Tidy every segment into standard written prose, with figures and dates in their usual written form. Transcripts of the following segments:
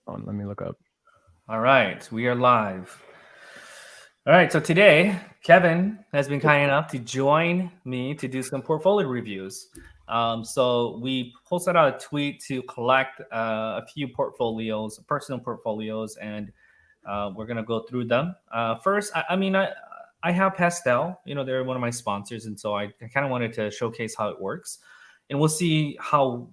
Let me look up. All right, we are live. All right, so today Kevin has been kind enough to join me to do some portfolio reviews. So we posted out a tweet to collect a few portfolios, personal portfolios, and we're gonna go through them. First, I have Pastel. They're one of my sponsors, and so I kind of wanted to showcase how it works, and we'll see how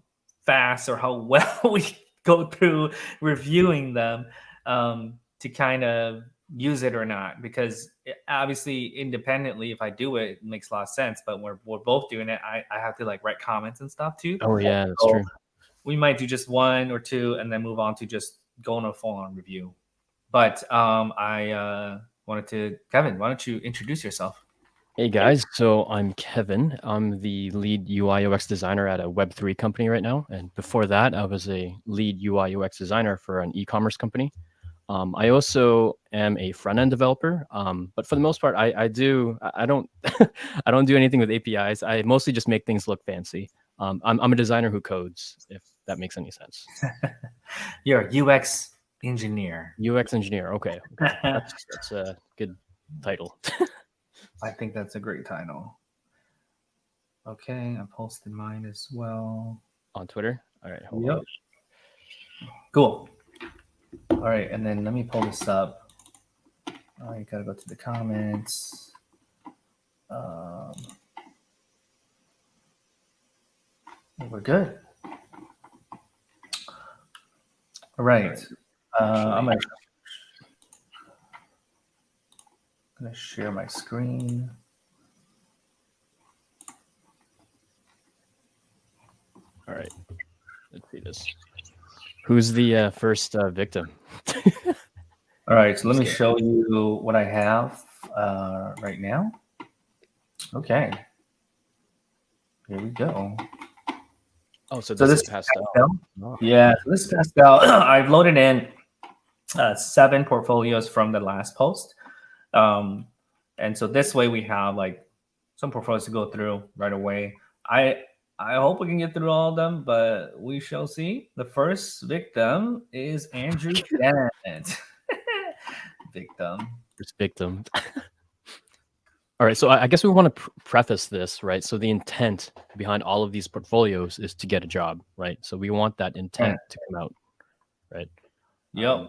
fast or how well we go through reviewing them to kind of use it or not. Because obviously, independently, if I do it, it makes a lot of sense. But we're both doing it. I have to like write comments and stuff too. Oh yeah, that's So true. we might do just one or two and then move on to just going a full on review. But I wanted to, Kevin, why don't you introduce yourself? Hey guys, so I'm Kevin. I'm the lead UI UX designer at a Web3 company right now, and before that, I was a lead UI UX designer for an e-commerce company. I also am a front-end developer, but for the most part, I don't I don't do anything with APIs. I mostly just make things look fancy. I'm a designer who codes, if that makes any sense. You're a UX engineer. UX engineer. Okay, that's a good title. I think that's a great title. Okay, I posted mine as well. On Twitter. All right, hold on. Yep. Cool. All right, and then let me pull this up. All right, gotta go to the comments. We're good. All right. I'm gonna share my screen. All right, let's see this. Who's the first victim? All right, so let me show you what I have right now. Okay. Here we go. Oh, so So this this is is Pastel. Pastel. Oh, Yeah, so this is Pastel. I've loaded in 7 portfolios from the last post. And so this way we have like some portfolios to go through right away. I hope we can get through all of them, but we shall see. The first victim is Andrew Dent. Victim. first victim. All right, so I guess we want to preface this, right? So the intent behind all of these portfolios is to get a job, right? So we want that intent to come out, right? Yep.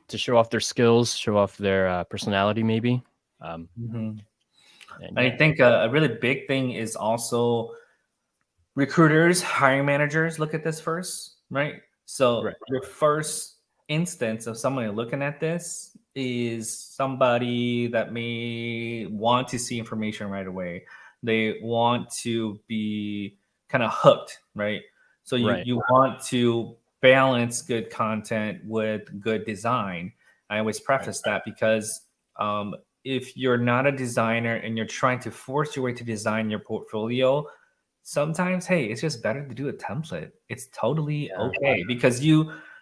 To show off their skills, show off their personality, maybe. Mhm. And I think a really big thing is also recruiters, hiring managers look at this first, right? So Right. your first instance of somebody looking at this is somebody that may want to see information right away. They want to be kind of hooked, right? So you Right. you want to balance good content with good design. I always preface that because if you're not a designer and you're trying to force your way to design your portfolio, sometimes, hey, it's just better to do a template. It's totally Yeah. okay because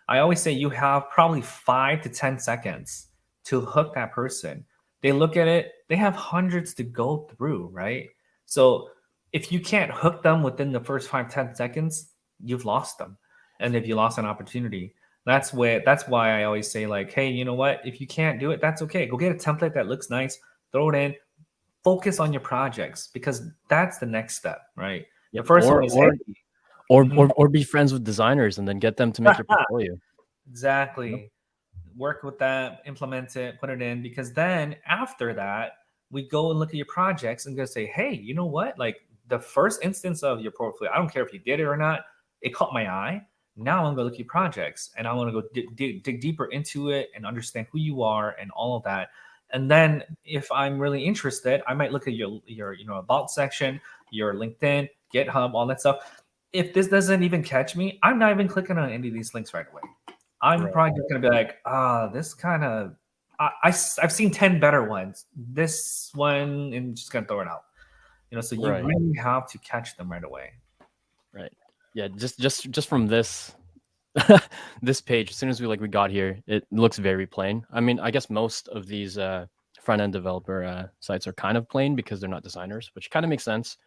I always say you have probably 5 to 10 seconds to hook that person. They look at it, they have hundreds to go through, right? So if you can't hook them within the first 5, 10 seconds, you've lost them. And if you lost an opportunity, that's why I always say, like, hey, you know what? If you can't do it, that's okay. Go get a template that looks nice, throw it in, focus on your projects because that's the next step, right? The Yep. first one is, hey, mhm, Or be friends with designers and then get them to make your portfolio. Yep. exactly. Work with that, implement it, put it in, because then after that, we go and look at your projects and go say, hey, you know what? Like the first instance of your portfolio, I don't care if you did it or not, it caught my eye. Now I'm gonna look at your projects and I want to go dig deeper into it and understand who you are and all of that. And then if I'm really interested, I might look at your about section, your LinkedIn, GitHub, all that stuff. If this doesn't even catch me, I'm not even clicking on any of these links right away. I'm Right. probably just gonna be like, this kind of, I've seen 10 better ones. This one, and just gonna throw it out. So you Right. really have to catch them right away. Right. Yeah. Just from this this page, as soon as we got here, it looks very plain. I mean, I guess most of these front end developer sites are kind of plain because they're not designers, which kind of makes sense.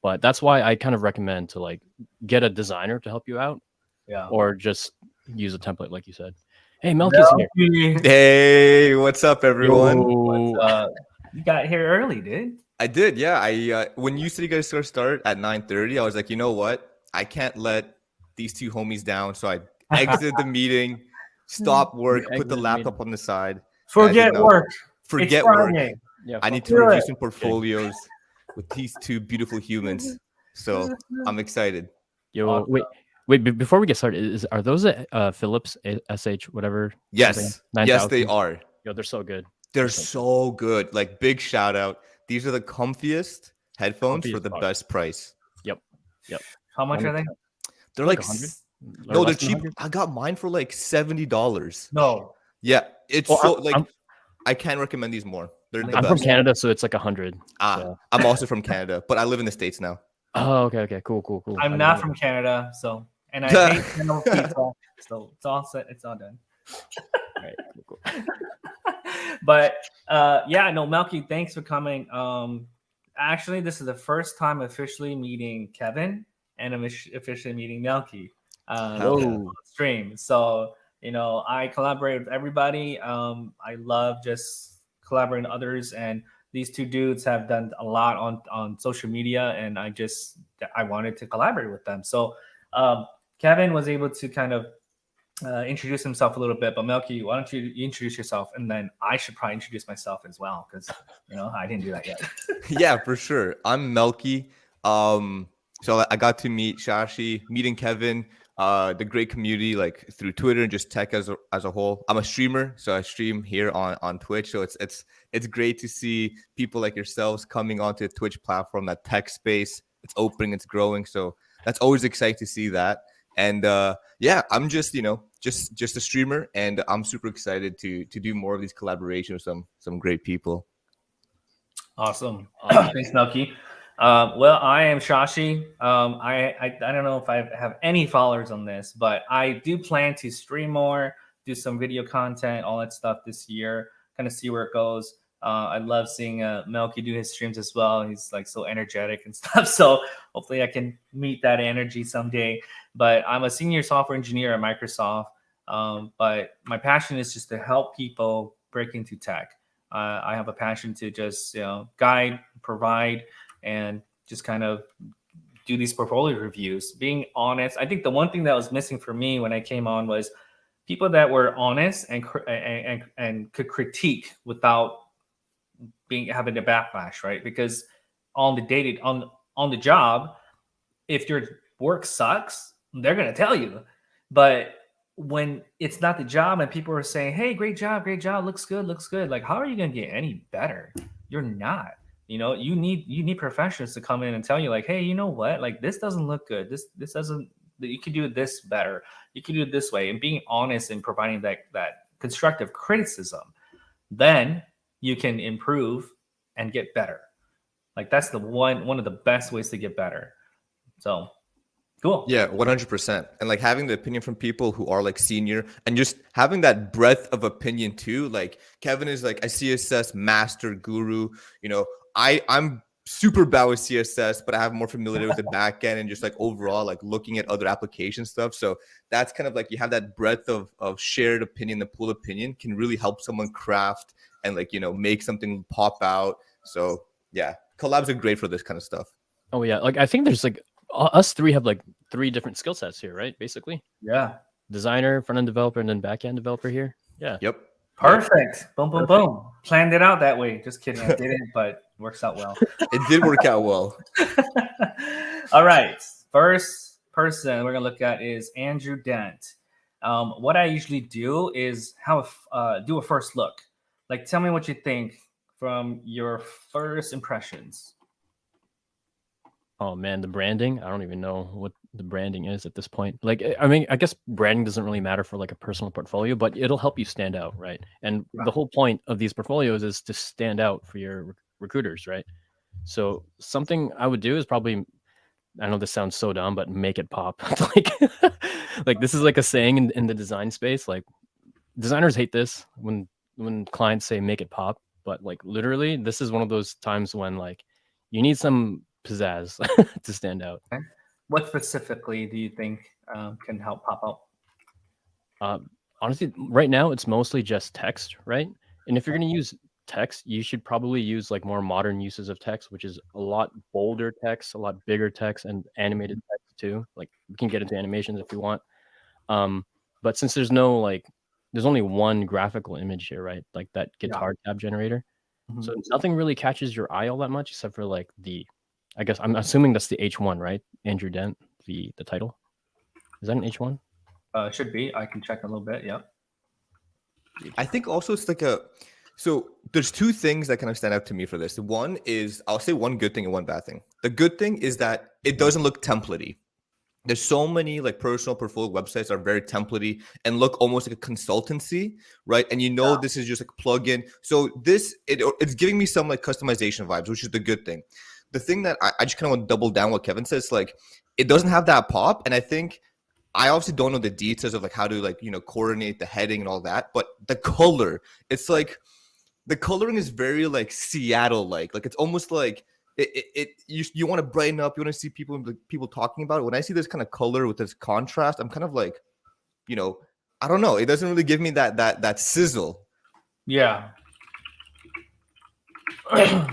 But that's why I kind of recommend to get a designer to help you out, Yeah. or just use a template like you said. Hey, Melkey's here. Melkey. Hey, what's up, everyone? Yo. You got here early, dude. I did, yeah. I when you said you guys start at 9:30, I was like, you know what? I can't let these two homies down. So I exited the meeting, stopped work, You put the exited the laptop on the side. Forget no. work. It's Forget work. Friday. Yeah, I fuck need to do review it. some portfolios with these two beautiful humans. So I'm excited. Yo, Awesome. before we get started, are those Philips SH whatever? Yes, yes, they 9000? are. Yo, they're so good. They're so good. Like, big shout out. These are the comfiest headphones for Comfiest the fuck. best price. Yep. How much are they? They're Like like 100? no, they're cheap. I got mine for like $70. No. Yeah, it's Oh, so like I can't recommend these more. They're the I'm best. from Canada, so it's like 100. So. I'm also from Canada, but I live in the States now. Oh, okay, cool. I'm not from Canada, so and I hate Canada pizza, so it's all set. It's all done. All right, cool. But yeah, no, Melkey, thanks for coming. Actually, this is the first time officially meeting Kevin and I'm officially meeting Melkey on stream. So I collaborate with everybody. I love just collaborating with others, and these two dudes have done a lot on social media, and I wanted to collaborate with them. So Kevin was able to kind of introduce himself a little bit, but Melkey, why don't you introduce yourself, and then I should probably introduce myself as well, because I didn't do that yet. Yeah, for sure. I'm Melkey. So I got to meet Shashi, meeting Kevin, the great community, like through Twitter and just tech as a whole. I'm a streamer, so I stream here on Twitch. So it's great to see people like yourselves coming onto the Twitch platform, that tech space. It's opening, it's growing. So that's always exciting to see that. And yeah, I'm just just a streamer, and I'm super excited to do more of these collaborations with some great people. Awesome. Thanks, Melkey. Well, I am Shashi. I don't know if I have any followers on this, but I do plan to stream more, do some video content, all that stuff this year, kind of see where it goes. I love seeing Melkey do his streams as well. He's like so energetic and stuff. So hopefully I can meet that energy someday. But I'm a senior software engineer at Microsoft. But my passion is just to help people break into tech. I have a passion to just guide, provide, and just kind of do these portfolio reviews. Being honest, I think the one thing that was missing for me when I came on was people that were honest and could critique without having a backlash, right? Because on the job, if your work sucks, they're gonna tell you. But when it's not the job and people are saying, "Hey, great job, looks good," like, how are you gonna get any better? You're not. You need professionals to come in and tell you, like, "Hey, you know what? Like, this doesn't look good. This doesn't. You could do this better. You could do it this way." And being honest and providing that constructive criticism, then you can improve and get better. Like, that's the one of the best ways to get better. So cool. Yeah, 100%. And like having the opinion from people who are like senior, and just having that breadth of opinion too. Like Kevin is like a CSS master guru. I'm super bad with CSS, but I have more familiarity with the back end and just like overall like looking at other application stuff. So that's kind of like you have that breadth of shared opinion. The pool opinion can really help someone craft and like make something pop out. So yeah, collabs are great for this kind of stuff. Oh yeah, like I think there's like us three have like 3 different skill sets here, right? Basically, Yeah. designer, front end developer, and then back end developer here. Yeah. Yep. Perfect. Boom, boom, boom. Planned it out that way. Just kidding. I didn't, but works out well. It did work out well. All right. First person we're going to look at is Andrew Dent. What I usually do is do a first look. Like, tell me what you think from your first impressions. Oh man, the branding. I don't even know what the branding is at this point. Like, I mean, I guess branding doesn't really matter for like a personal portfolio, but it'll help you stand out, right? And the whole point of these portfolios is to stand out for your recruiters, right? So something I would do is probably, I know this sounds so dumb, but make it pop. like this is like a saying in the design space. Like designers hate this when clients say make it pop, but like literally this is one of those times when like you need some pizzazz to stand out. Okay. What specifically do you think can help pop up? Honestly, right now it's mostly just text, right? And if you're going to use text, you should probably use like more modern uses of text, which is a lot bolder text, a lot bigger text, and animated text too. Like we can get into animations if you want. But since there's no like, there's only one graphical image here, right? Like that guitar tab generator. So nothing really catches your eye all that much, except for like I guess I'm assuming that's the H1, right? Andrew Dent, the title. Is that an H1? Should be. I can check a little bit. Yep. I think also it's like so there's two things that kind of stand out to me for this. One is, I'll say one good thing and one bad thing. The good thing is that it doesn't look templatey. There's so many like personal portfolio websites are very templatey and look almost like a consultancy, right? And this is just like a plugin. So it's giving me some like customization vibes, which is the good thing. The thing that I just kind of want to double down what Kevin says, like it doesn't have that pop. And I think I obviously don't know the details of like how to like, coordinate the heading and all that, but the color, it's like the coloring is very like Seattle like it's almost like you want to brighten up, you want to see people talking about it. When I see this kind of color with this contrast, I'm kind of like, I don't know, it doesn't really give me that sizzle. Yeah. Yeah,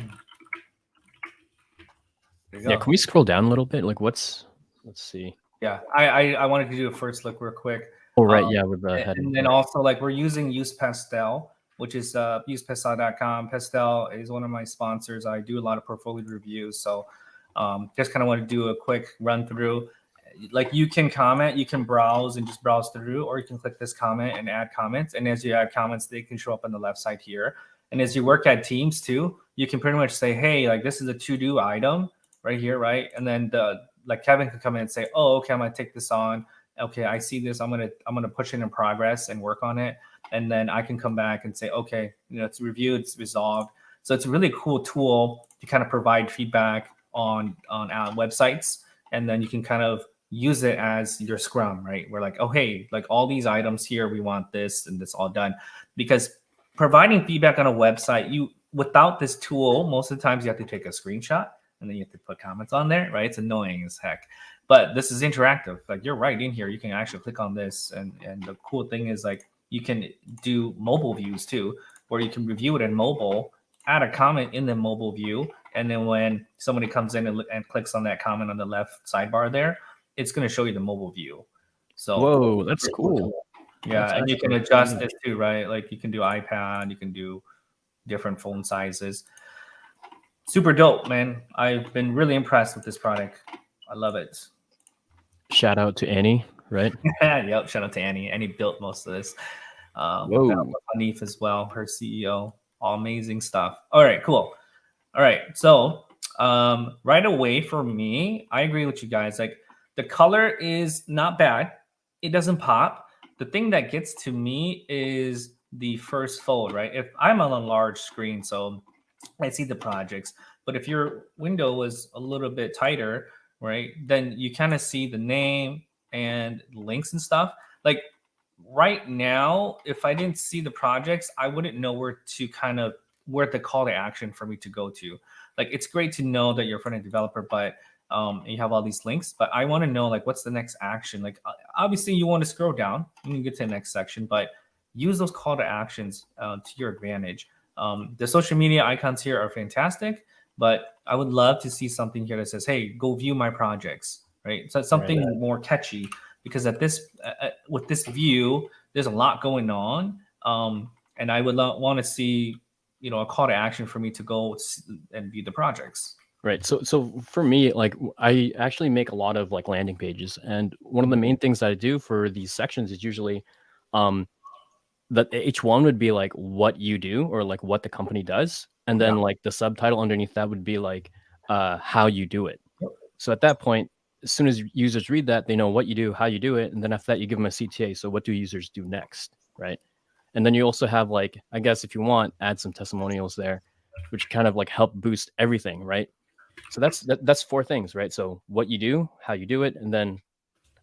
can we scroll down a little bit? Like let's see. Yeah, I wanted to do a first look real quick. Oh, right. Yeah, with the heading. And then also like we're using Use Pastel, which is usepastel.com. Pastel is one of my sponsors. I do a lot of portfolio reviews. So just kind of want to do a quick run through. Like you can comment, you can browse and just browse through, or you can click this comment and add comments. And as you add comments, they can show up on the left side here. And as you work at teams too, you can pretty much say, hey, like this is a to-do item right here, right? And then like Kevin could come in and say, oh, okay, I'm gonna take this on. Okay, I see this. I'm gonna push it in progress and work on it. And then I can come back and say, okay, it's reviewed, it's resolved. So it's a really cool tool to kind of provide feedback on websites. And then you can kind of use it as your Scrum, right? We're like, oh, hey, like all these items here, we want this and this all done. Because providing feedback on a website, without this tool, most of the times you have to take a screenshot and then you have to put comments on there, right? It's annoying as heck. But this is interactive. Like you're right in here. You can actually click on this. And the cool thing is like you can do mobile views too, where you can review it in mobile, add a comment in the mobile view. And then when somebody comes in and clicks on that comment on the left sidebar there, it's going to show you the mobile view. So whoa, that's cool. Yeah, that's and you can adjust this too, right? Like you can do iPad, you can do different phone sizes. Super dope, man. I've been really impressed with this product. I love it. Shout out to Annie, right? Yep, shout out to Annie. Annie built most of this. Hanif as well, her CEO. All amazing stuff. All right, cool. All right, so right away for me, I agree with you guys. Like the color is not bad. It doesn't pop. The thing that gets to me is the first fold, right? If I'm on a large screen, so I see the projects, but if your window was a little bit tighter, right, then you kind of see the name and links and stuff. Like right now, if I didn't see the projects, I wouldn't know where the call to action for me to go to. Like it's great to know that you're a front-end developer, but you have all these links, but I want to know like what's the next action. Like obviously you want to scroll down, you can get to the next section, but use those call to actions to your advantage. The social media icons here are fantastic, but I would love to see something here that says, hey, go view my projects, right? So it's something more catchy, because at this with this view, there's a lot going on. And I would want to see, a call to action for me to go and view the projects. Right. So for me, like I actually make a lot of like landing pages, and one of the main things that I do for these sections is usually that H1 would be like what you do or like what the company does, and then like the subtitle underneath that would be like how you do it. So at that point, as soon as users read that, they know what you do, how you do it, and then after that you give them a CTA. So what do users do next, right? And then you also have like, I guess if you want, add some testimonials there, which kind of like help boost everything, right? So that's four things, right? So what you do, how you do it, and then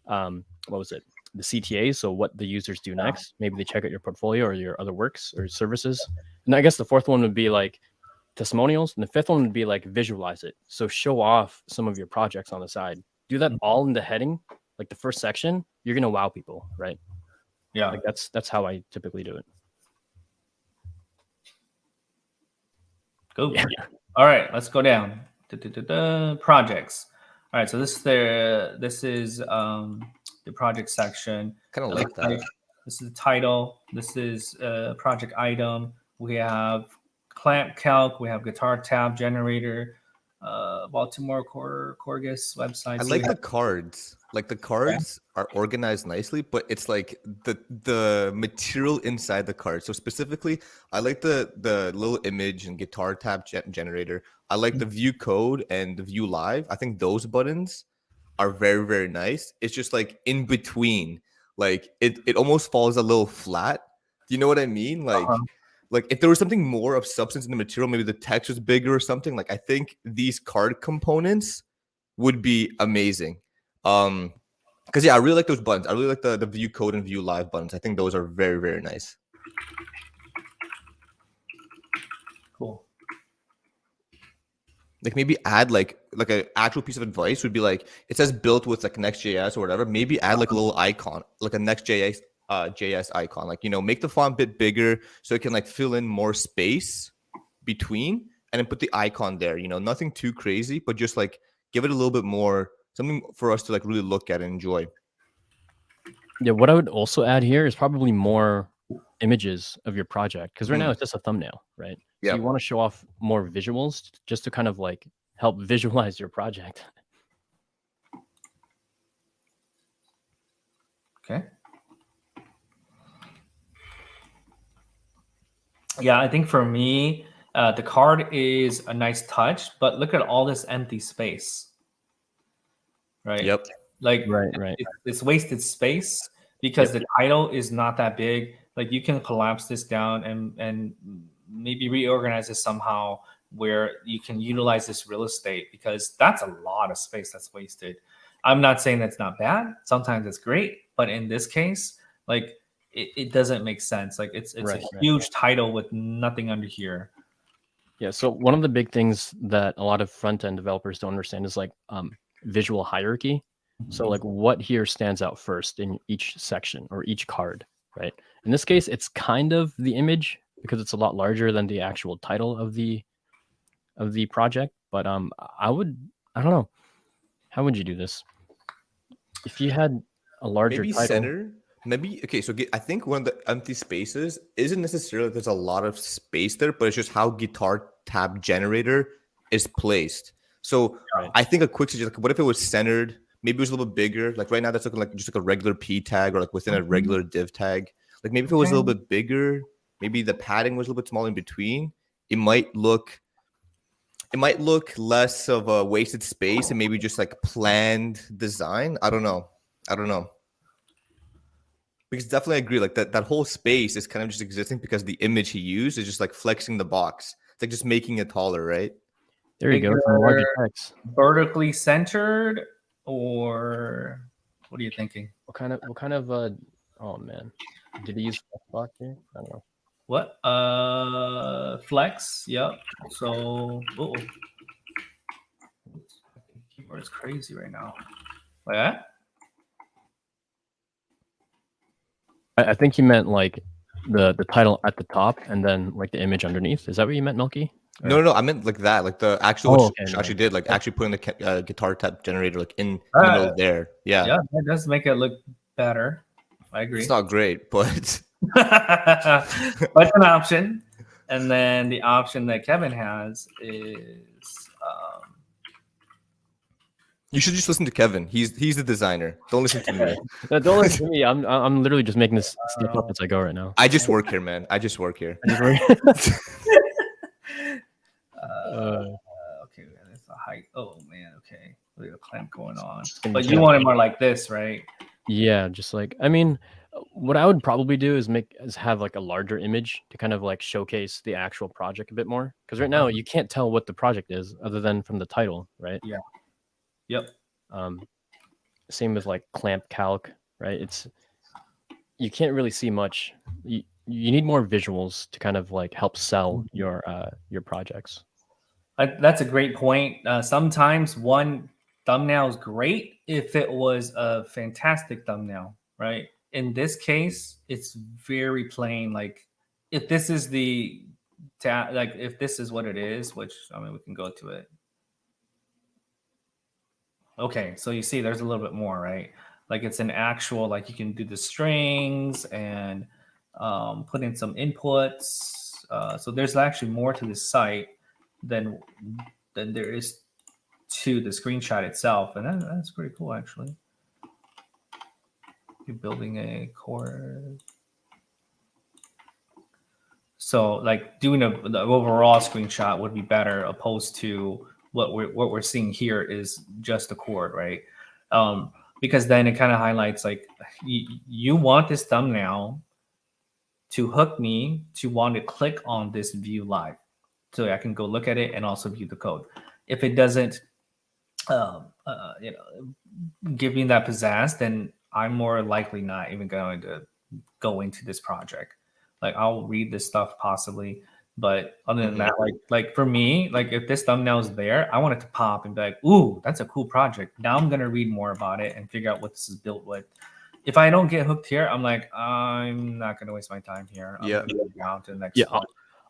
what was it? The CTA. So what the users do next. Maybe they check out your portfolio or your other works or services. And I guess the fourth one would be like testimonials, and the fifth one would be like visualize it. So show off some of your projects on the side. Do that all in the heading, like the first section. You're gonna wow people, right? Yeah. Like that's how I typically do it. Cool. Yeah. All right, let's go down. Projects. All right, so this is the project section. Kind of It like looks that. this is the title. This is project item. We have clamp calc. We have guitar tab generator. Baltimore Corgus website. I So we like the have, cards. Like the cards are organized nicely, but it's like the material inside the card. So specifically, I like the little image and guitar tab generator. I like the view code and the view live. I think those buttons are very, very nice. It's just like in between. Like it almost falls a little flat. Do you know what I mean? Like if there was something more of substance in the material, maybe the text was bigger or something. Like I think these card components would be amazing. Because yeah, I really like those buttons. I really like the view code and view live buttons. I think those are very, very nice. cool. Like maybe add like an actual piece of advice would be like it says built with like Next.js or whatever. Maybe add like a little icon, like a Next.js JS icon. Like, you know, make the font a bit bigger so it can like fill in more space between, and then put the icon there. You know, nothing too crazy, but just like give it a little bit more, something for us to like really look at and enjoy. Yeah, what I would also add here is probably more images of your project, because right now it's just a thumbnail, right? So Yeah. you want to show off more visuals just to kind of like help visualize your project. Okay. Yeah, I think for me, the card is a nice touch, but look at all this empty space. Right. Yep. Like Right. it's wasted space because the title is not that big. Like you can collapse this down and maybe reorganize it somehow where you can utilize this real estate, because that's a lot of space that's wasted. I'm not saying that's not bad. Sometimes it's great, but in this case, like it doesn't make sense. Like it's Right, a huge title with nothing under here. Yeah. So one of the big things that a lot of front end developers don't understand is like visual hierarchy. So like what here stands out first in each section or each card, right? In this case, it's kind of the image because it's a lot larger than the actual title of the project. But I don't know, how would you do this if you had a larger Maybe title? center. Maybe okay. So I think one of the empty spaces isn't necessarily there's a lot of space there, but it's just how guitar tab generator is placed. So I think a quick suggestion, like, what if it was centered? Maybe it was a little bit bigger. Like right now, that's looking like just like a regular P tag or like within a regular div tag. Like maybe if it was a little bit bigger, maybe the padding was a little bit small in between. It might look less of a wasted space and maybe just like planned design. I don't know. Because definitely I agree. Like that whole space is kind of just existing because the image he used is just like flexing the box. It's like just making it taller, right? There you go. Some larger text. Vertically centered, or what are you thinking? What kind of oh man, did he use block here? I don't know. What? Flex. Yep. So, keyboard is crazy right now. Like that? I think he meant like the title at the top and then like the image underneath. Is that what you meant, Melkey? No. I meant like that, like the actual what okay, actually did, like actually putting the guitar tab generator like in the middle there. Yeah, that does make it look better. I agree. it's not great, but but an option. And then the option that Kevin has is you should just listen to Kevin. He's the designer. Don't listen to me. Don't listen to me. I'm literally just making this stuff up as I go right now. I just work here, man. I just work here. okay, that's the height. Oh man, okay. Look at the clamp going on. But you want it more like this, right? Yeah, just like, I mean, what I would probably do is have like a larger image to kind of like showcase the actual project a bit more. Because right now you can't tell what the project is other than from the title, right? Yeah. Yep. Same with like clamp calc, right? You can't really see much. You need more visuals to kind of like help sell your projects. That's a great point. Sometimes one thumbnail is great if it was a fantastic thumbnail, right? in this case, it's very plain. Like if this is the like if this is what it is, which I mean we can go to it. Okay, so you see there's a little bit more, right? Like it's an actual, like you can do the strings and put in some inputs. So there's actually more to the site than there is to the screenshot itself, and that's pretty cool actually. You're building a core. So like doing the overall screenshot would be better opposed to what we're seeing here is just a chord, right? Because then it kind of highlights like you want this thumbnail to hook me to want to click on this view live, so I can go look at it and also view the code. If it doesn't, give me that pizzazz, then I'm more likely not even going to go into this project. Like I'll read this stuff possibly, but other than that, like for me, like if this thumbnail is there, I want it to pop and be like, ooh, that's a cool project. Now I'm gonna read more about it and figure out what this is built with. If I don't get hooked here, I'm like, I'm not gonna waste my time here. I'm gonna go down to the next one.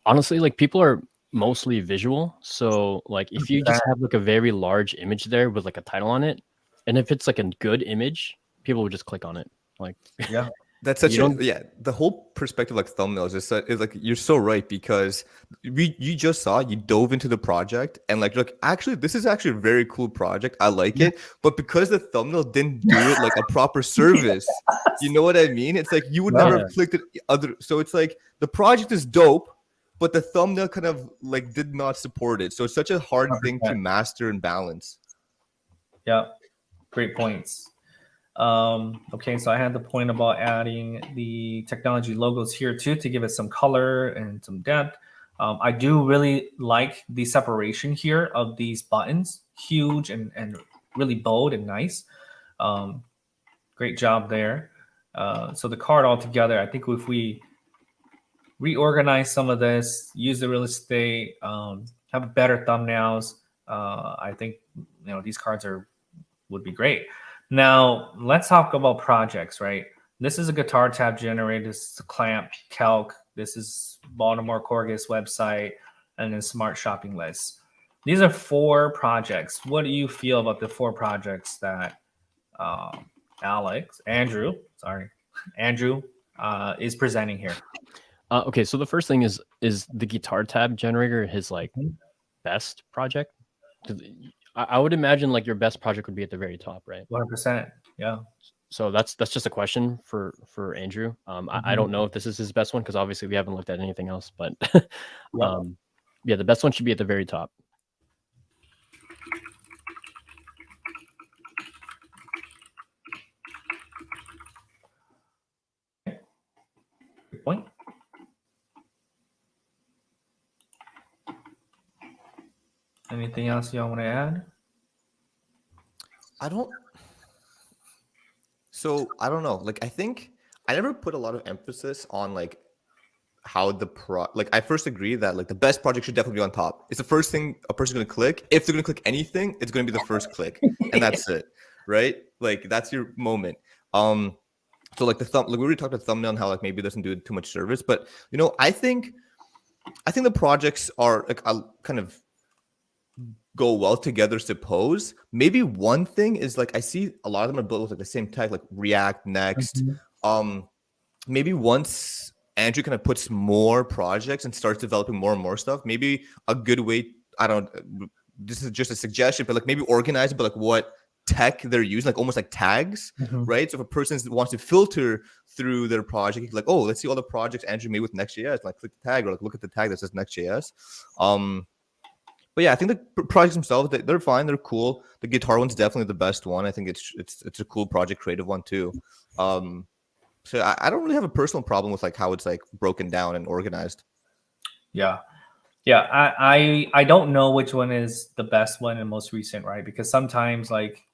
Honestly, like people are mostly visual, so like if you just have like a very large image there with like a title on it, and if it's like a good image, people will just click on it. Like yeah. That's such the whole perspective like thumbnails is like you're so right, because you just saw, you dove into the project and like actually this is actually a very cool project, I like it, but because the thumbnail didn't do it like a proper service, you know what I mean? It's like you would never have clicked it so it's like the project is dope, but the thumbnail kind of like did not support it, so it's such a hard 100%. Thing to master and balance. Yeah, great points. Okay, so I had the point about adding the technology logos here too to give it some color and some depth. I do really like the separation here of these buttons, huge and really bold and nice. Great job there. So the card altogether, I think if we reorganize some of this, use the real estate, have better thumbnails, I think these cards would be great. Now, let's talk about projects, right? This is a guitar tab generator. This is a clamp, calc. This is Baltimore Corgus website, and then smart shopping list. These are 4 projects. What do you feel about the 4 projects that Andrew is presenting here? Okay, so the first thing is the guitar tab generator his like best project? I would imagine like your best project would be at the very top, right? 100%. Yeah. So that's just a question for Andrew. I don't know if this is his best one because obviously we haven't looked at anything else, but yeah, the best one should be at the very top. Good point. Anything else y'all want to add? I don't know. Like, I think I never put a lot of emphasis on like how I first agree that like the best project should definitely be on top. It's the first thing a person's gonna click. If they're gonna click anything, it's gonna be the first click, and that's it, right? Like that's your moment. So like we already talked about thumbnail and how like maybe it doesn't do too much service, but I think the projects are like kind of go well together, suppose. Maybe one thing is like I see a lot of them are built with like the same tech, like React, Next. Maybe once Andrew kind of puts more projects and starts developing more and more stuff, maybe a good way, this is just a suggestion, but like maybe organize it, but like what tech they're using, like almost like tags, right? So if a person wants to filter through their project, you can like, oh, let's see all the projects Andrew made with Next.js, like click the tag or like look at the tag that says Next.js. But yeah, I think the projects themselves, they're fine. They're cool. The guitar one's definitely the best one. I think it's a cool project, creative one too. So I don't really have a personal problem with like how it's like broken down and organized. Yeah. I don't know which one is the best one and most recent, right? Because sometimes like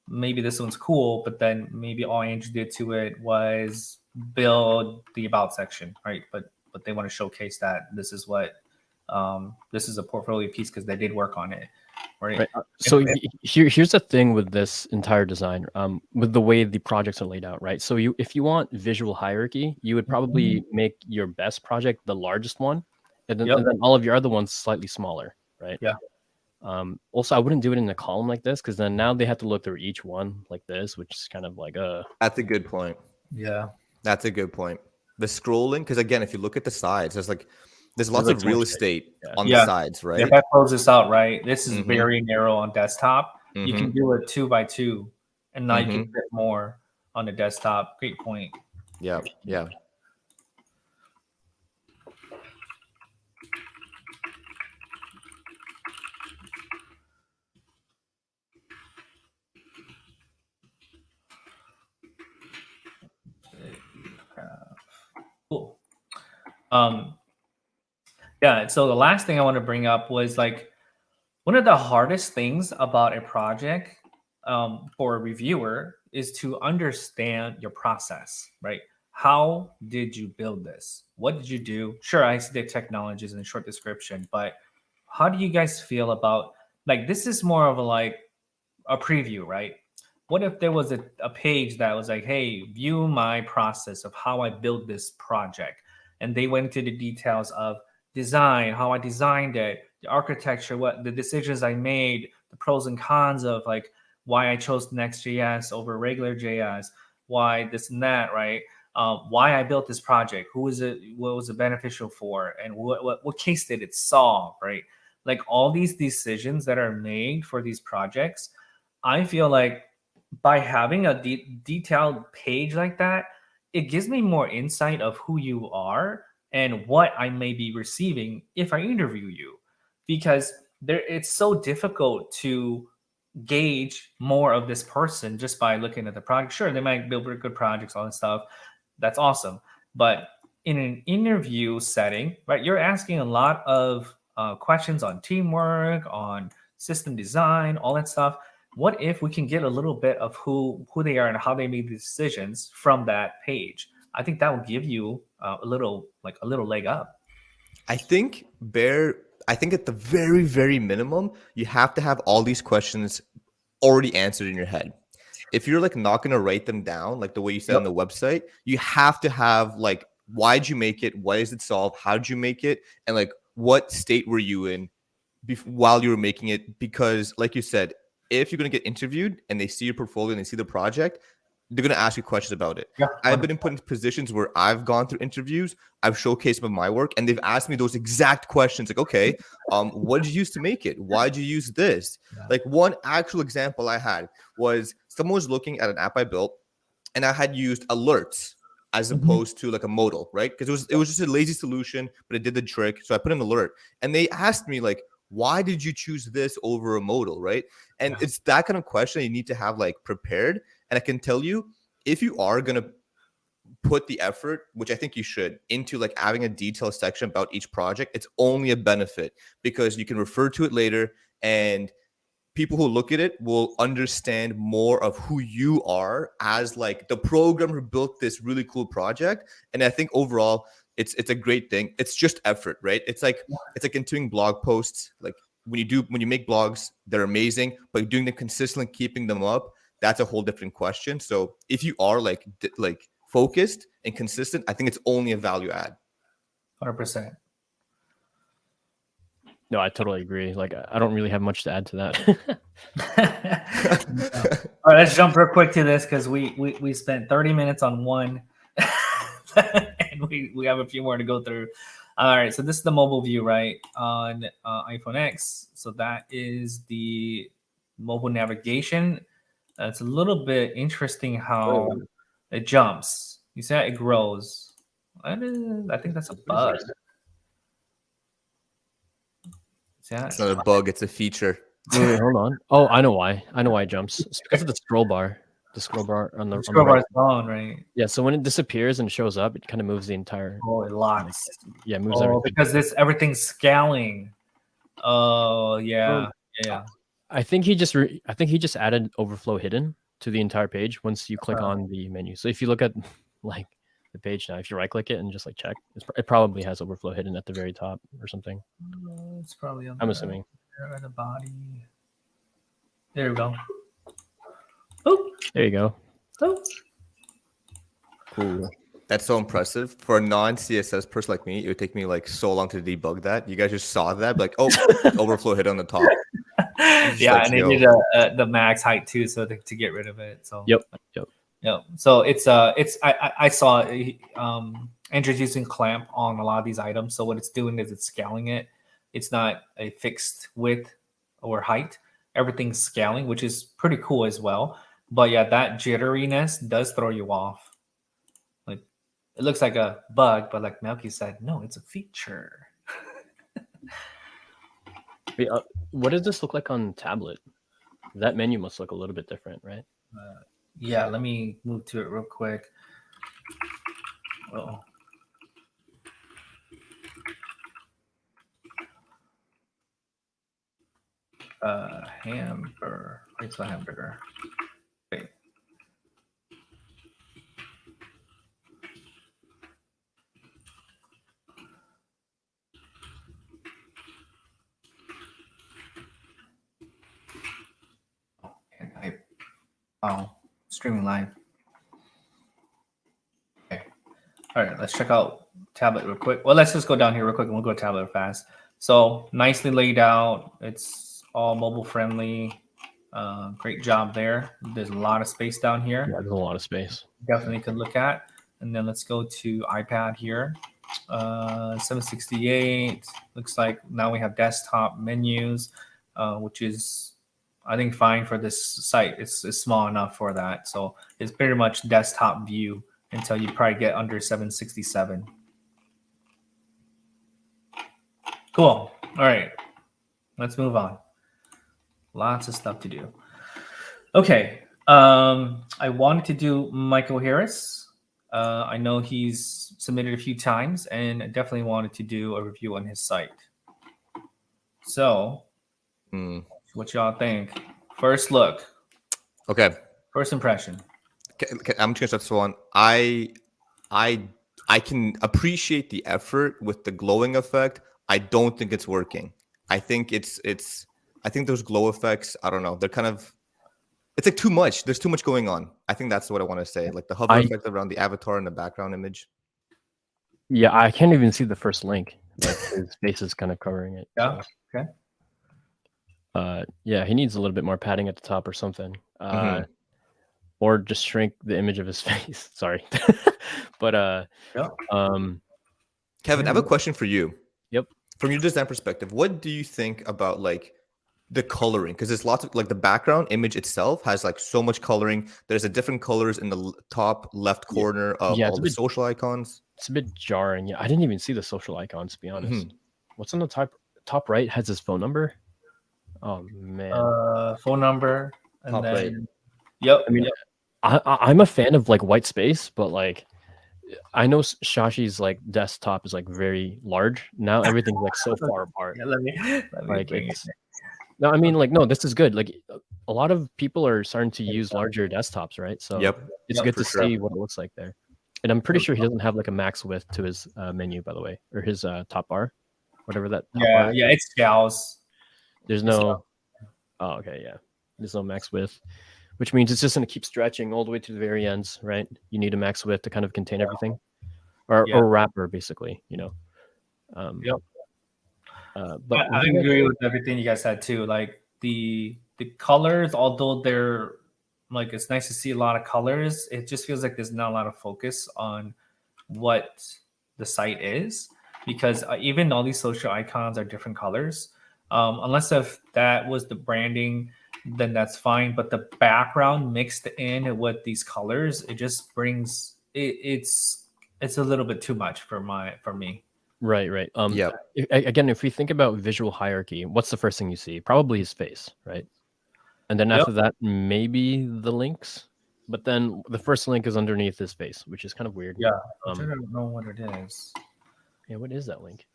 maybe this one's cool, but then maybe all Andrew did to it was build the about section, right? But they want to showcase that this is what this is a portfolio piece because they did work on it. right? So here's the thing with this entire design, with the way the projects are laid out, right? So if you want visual hierarchy, you would probably make your best project the largest one, and then all of your other ones slightly smaller, right? Yeah. Also, I wouldn't do it in a column like this, because then now they have to look through each one like this, which is kind of like That's a good point. Yeah. That's a good point. The scrolling, because again, if you look at the sides, there's lots like of so real much estate Yeah. on Yeah. the sides, right? If I close this out, right, this is Mhm. very narrow on desktop. You can Mhm. do it 2x2, and now you can Mhm. fit more on the desktop. Great point. Yeah, yeah. Cool. Yeah. So the last thing I want to bring up was like one of the hardest things about a project for a reviewer is to understand your process, right? How did you build this? What did you do? Sure, I see the technologies in a short description, but how do you guys feel about like this is more of a like a preview, right? What if there was a page that was like, hey, view my process of how I built this project? And they went into the details of design, how I designed it, the architecture, what the decisions I made, the pros and cons of like why I chose Next.js over regular JS, why this and that, right? Why I built this project, who was it, what was it beneficial for, and what case did it solve, right? Like all these decisions that are made for these projects, I feel like by having a detailed page like that, it gives me more insight of who you are and what I may be receiving if I interview you, because it's so difficult to gauge more of this person just by looking at the project. Sure, they might build really good projects, all that stuff. That's awesome. But in an interview setting, right, you're asking a lot of questions on teamwork, on system design, all that stuff. What if we can get a little bit of who they are and how they made the decisions from that page? I think that will give you a little leg up. I think at the very, very minimum, you have to have all these questions already answered in your head. If you're like not gonna write them down, like the way you said on the website, you have to have like, why'd you make it? What does it solve? How did you make it? And like, what state were you in while you were making it? Because like you said, if you're gonna get interviewed and they see your portfolio and they see the project, they're going to ask you questions about it. Yeah, I've been put in positions where I've gone through interviews, I've showcased some of my work, and they've asked me those exact questions. Like, okay, what did you use to make it? Why did you use this? Yeah. Like one actual example I had was someone was looking at an app I built, and I had used alerts as opposed to like a modal, right? Because it was just a lazy solution, but it did the trick. So I put an alert, and they asked me like, why did you choose this over a modal, right? And it's that kind of question you need to have like prepared. And I can tell you, if you are going to put the effort, which I think you should, into like having a detailed section about each project, it's only a benefit because you can refer to it later and people who look at it will understand more of who you are as like the programmer who built this really cool project. And I think overall, it's a great thing. It's just effort, right? It's like doing blog posts. Like when you make blogs, they're amazing, but doing them consistently, keeping them up, that's a whole different question. So if you are like focused and consistent, I think it's only a value add. 100%. No, I totally agree. Like, I don't really have much to add to that. All right, let's jump real quick to this because we spent 30 minutes on one, and we have a few more to go through. All right, so this is the mobile view, right, on iPhone X. So that is the mobile navigation. It's a little bit interesting how it jumps. You see how it grows. I think that's a bug. It's not a bug, it's a feature. Wait, hold on. Oh, I know why. I know why it jumps. It's because of the scroll bar. The scroll bar on the scroll bar right. is gone, right? Yeah, so when it disappears and shows up, it kind of moves the entire. Oh, it locks. Yeah, it moves Oh, everything. because everything's scaling. Oh, yeah, yeah. I think he just added overflow hidden to the entire page once you click on the menu. So if you look at like the page now, if you right click it and just like check, it probably has overflow hidden at the very top or something. It's probably on I'm assuming. There the body. There we go. Oh, There you go. oh. Cool. That's so impressive. For a non-CSS person like me, it would take me like so long to debug that. You guys just saw that, like, oh, overflow hit on the top. Yeah, like, and they yo. did the max height too, so to get rid of it. So Yep. yeah. So it's I saw Andrew's using clamp on a lot of these items. So what it's doing is it's scaling it. It's not a fixed width or height. Everything's scaling, which is pretty cool as well. But yeah, that jitteriness does throw you off. Like it looks like a bug, but like Melkey said, no, it's a feature. Wait, what does this look like on tablet? That menu must look a little bit different, right? Yeah, let me move to it real quick. Oh. Hamburger. Where's the hamburger? Wait. Streaming live. Okay. All right, let's check out tablet real quick. Well, let's just go down here real quick and we'll go tablet fast. So nicely laid out. It's all mobile friendly. Great job there. There's a lot of space down here. Yeah, there's a lot of space. Definitely could look at. And then let's go to iPad here. 768. Looks like now we have desktop menus, which is I think fine for this site. It's small enough for that. So it's pretty much desktop view until you probably get under 767. Cool. All right. Let's move on. Lots of stuff to do. Okay. I wanted to do Michael Harris. I know he's submitted a few times and I definitely wanted to do a review on his site. So what y'all think? First look. Okay. First impression. Okay, I'm just gonna start this one. I can appreciate the effort with the glowing effect. I don't think it's working. I think I think those glow effects, I don't know, they're kind of it's like too much. There's too much going on. I think that's what I want to say. Like the hover effect around the avatar and the background image. Yeah, I can't even see the first link. Like his face is kind of covering it. Yeah. So. Okay. Yeah, he needs a little bit more padding at the top or something. Or just shrink the image of his face. Sorry. But Kevin, I have a question for you. Yep. From your design perspective, what do you think about like the coloring? Because there's lots of like the background image itself has like so much coloring. There's a different colors in the top left corner of all the social icons. It's a bit jarring. Yeah, I didn't even see the social icons, to be honest. What's on the top right has his phone number. Oh man. Phone number and top then right. Yep. I mean, I'm a fan of like white space, but like I know Shashi's like desktop is like very large. Now everything's like so far apart. Yeah, let me like bring it's no, I mean like no, this is good. Like a lot of people are starting to use larger desktops, right? So it's good to see what it looks like there. And I'm pretty sure he doesn't have like a max width to his menu, by the way, or his top bar, whatever that. Yeah, yeah, it scales. There's no. Oh, okay, yeah. There's no max width, which means it's just going to keep stretching all the way to the very ends, right? You need a max width to kind of contain everything, or wrapper, basically, you know. But I agree with everything you guys said too. Like the colors, although they're like it's nice to see a lot of colors, it just feels like there's not a lot of focus on what the site is, because even all these social icons are different colors. Unless if that was the branding, then that's fine. But the background mixed in with these colors, it just brings it's a little bit too much for me. Right. Again, if we think about visual hierarchy, what's the first thing you see? Probably his face, right? And then after that, maybe the links. But then the first link is underneath his face, which is kind of weird. Yeah, I don't know what it is. Yeah, what is that link?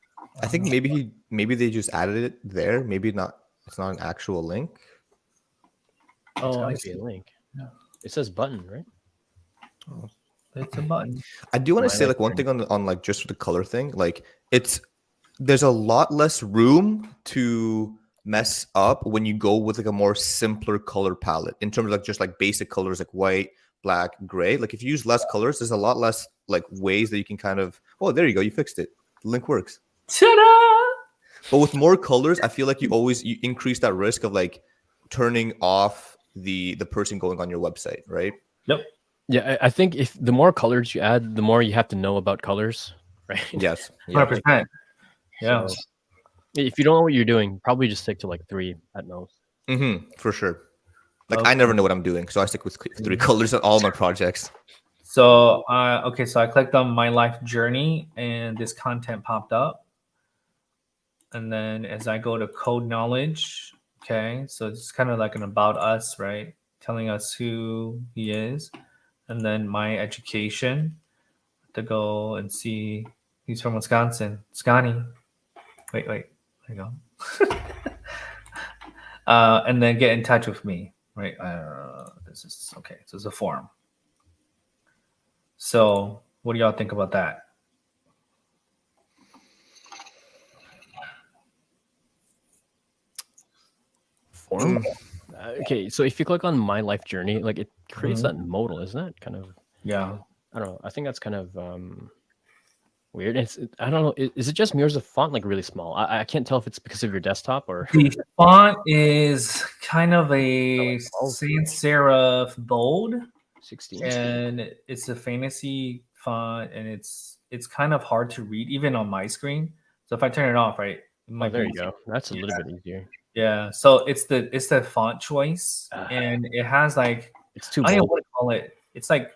I think maybe they just added it there. Maybe not. It's not an actual link. Oh, I see a link. Yeah. It says button, right? Oh, it's a button. I do want to say like one thing on like just the color thing. Like there's a lot less room to mess up when you go with like a more simpler color palette in terms of like just like basic colors like white, black, gray. Like if you use less colors, there's a lot less like ways that you can kind of, oh, there you go, you fixed it. The link works. Ta-da! But with more colors, I feel like you increase that risk of like turning off the person going on your website, right? Yep. Yeah, I think if the more colors you add, the more you have to know about colors, right? Yes. Yeah. 100%. Yeah. So if you don't know what you're doing, probably just stick to like 3 at most. For sure. Like Okay. I never know what I'm doing, so I stick with 3 colors on all my projects. So, okay, so I clicked on my life journey and this content popped up. And then as I go to code knowledge, okay, so it's kind of like an about us, right? Telling us who he is. And then my education to go and see he's from Wisconsin. Scotty. Wait, there you go. And then get in touch with me, right? This is okay. So it's a form. So what do y'all think about that? Form. Okay, so if you click on my life journey, like it creates that modal, isn't it? Kind of. Yeah. I don't know. I think that's kind of weird. I don't know. Is it just me or is the font like really small? I can't tell if it's because of your desktop or. The font is kind of a like 12. sans serif bold, 16. and it's a fantasy font, and it's kind of hard to read even on my screen. So if I turn it off, right, it Oh, might there be you go. That's a little bit easier. Yeah, so it's the font choice, and it has like It's too I don't know bold. what to call it. It's like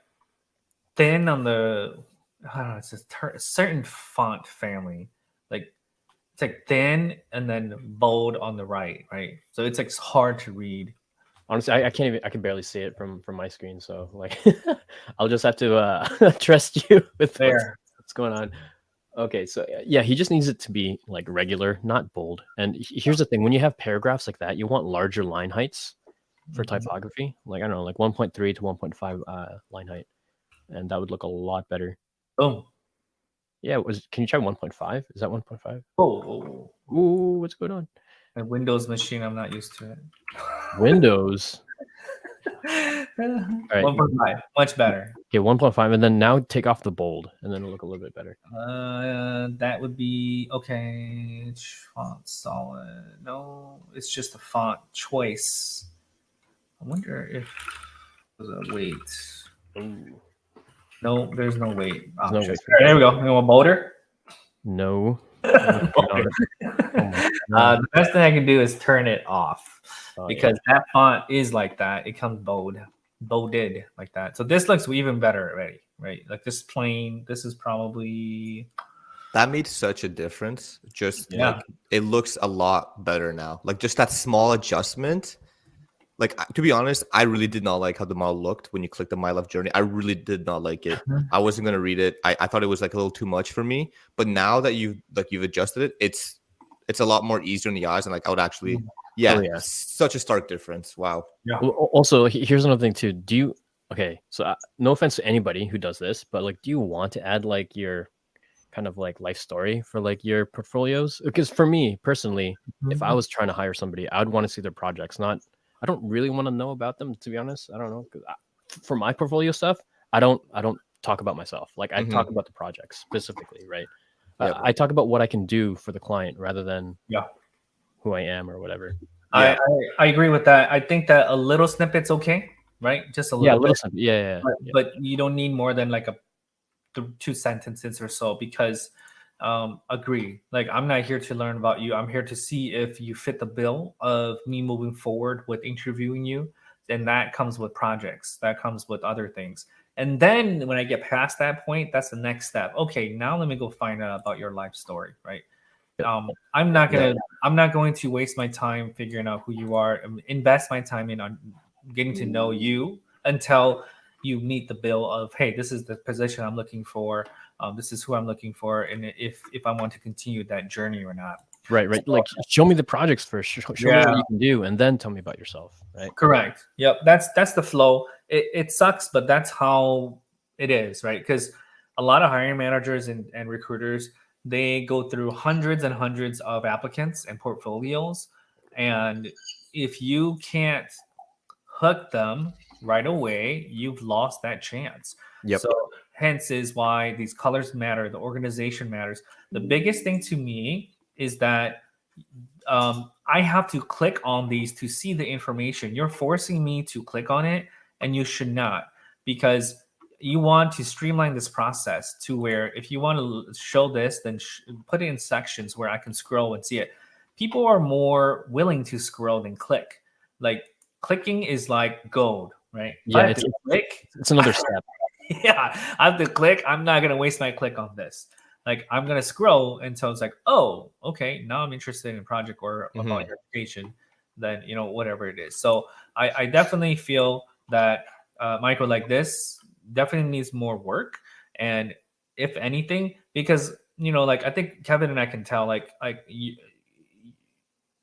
thin on the I don't know. It's a certain font family. Like it's like thin and then bold on the right. So it's like hard to read. Honestly, I can't even. I can barely see it from my screen. So like, I'll just have to trust you with what's going on. Okay, so yeah, he just needs it to be like regular, not bold. And here's the thing: when you have paragraphs like that, you want larger line heights for typography. Like I don't know, like 1.3 to 1.5 line height, and that would look a lot better. Boom. Yeah, can you try 1.5? Is that 1.5? Oh, Ooh, what's going on? my Windows machine. I'm not used to it. Windows. All right. 1.5, much better. Okay, 1.5, and then now take off the bold, and then it'll look a little bit better. That would be okay. Font solid. No, it's just a font choice. I wonder if there's a weight. Ooh. No, there's no weight. There's no weight. There we go. You want bolder? No. The best thing I can do is turn it off because that font is like that. It comes bolded like that. So this looks even better already, right? Like this plain. This is probably that made such a difference. Just like it looks a lot better now. Like just that small adjustment. Like to be honest, I really did not like how the model looked when you clicked on My Life Journey. I really did not like it. I wasn't gonna read it. I thought it was like a little too much for me. But now that you've adjusted it, it's a lot more easier in the eyes, and like I would actually, such a stark difference. Wow. Yeah. Also, here's another thing too. So no offense to anybody who does this, but like, do you want to add like your kind of like life story for like your portfolios? Because for me personally, if I was trying to hire somebody, I would want to see their projects. I don't really want to know about them, to be honest. I don't know. For my portfolio stuff, I don't talk about myself. Like I talk about the projects specifically, right? I talk about what I can do for the client rather than who I am or whatever. I agree with that. I think that a little snippet's okay, right? Just a little bit. Snippet. Yeah. But you don't need more than like 2 sentences or so because agree. Like I'm not here to learn about you. I'm here to see if you fit the bill of me moving forward with interviewing you. Then that comes with projects. That comes with other things. And then when I get past that point, that's the next step. Okay, now let me go find out about your life story, right? I'm not going to waste my time figuring out who you are and invest my time in on getting to know you until you meet the bill of, hey, this is the position I'm looking for. This is who I'm looking for, and if I want to continue that journey or not. Right. So, like, show me the projects first. Show me what you can do, and then tell me about yourself. Right. Correct. Yep. That's the flow. It sucks, but that's how it is, right? Because a lot of hiring managers and recruiters, they go through hundreds and hundreds of applicants and portfolios, And if you can't hook them right away, you've lost that chance. Yep. So hence is why these colors matter, the organization matters. The biggest thing to me is that I have to click on these to see the information. You're forcing me to click on it, and you should not, because you want to streamline this process to where if you want to show this, then put it in sections where I can scroll and see it. People are more willing to scroll than click. Like clicking is like gold, right? If I Yeah, have to click, it's another step. yeah, I have to click. I'm not gonna waste my click on this. Like I'm gonna scroll until it's like, oh, okay, now I'm interested in a project or about your application. Then whatever it is. So I definitely feel that micro like this definitely needs more work. And if anything, because like I think Kevin and I can tell,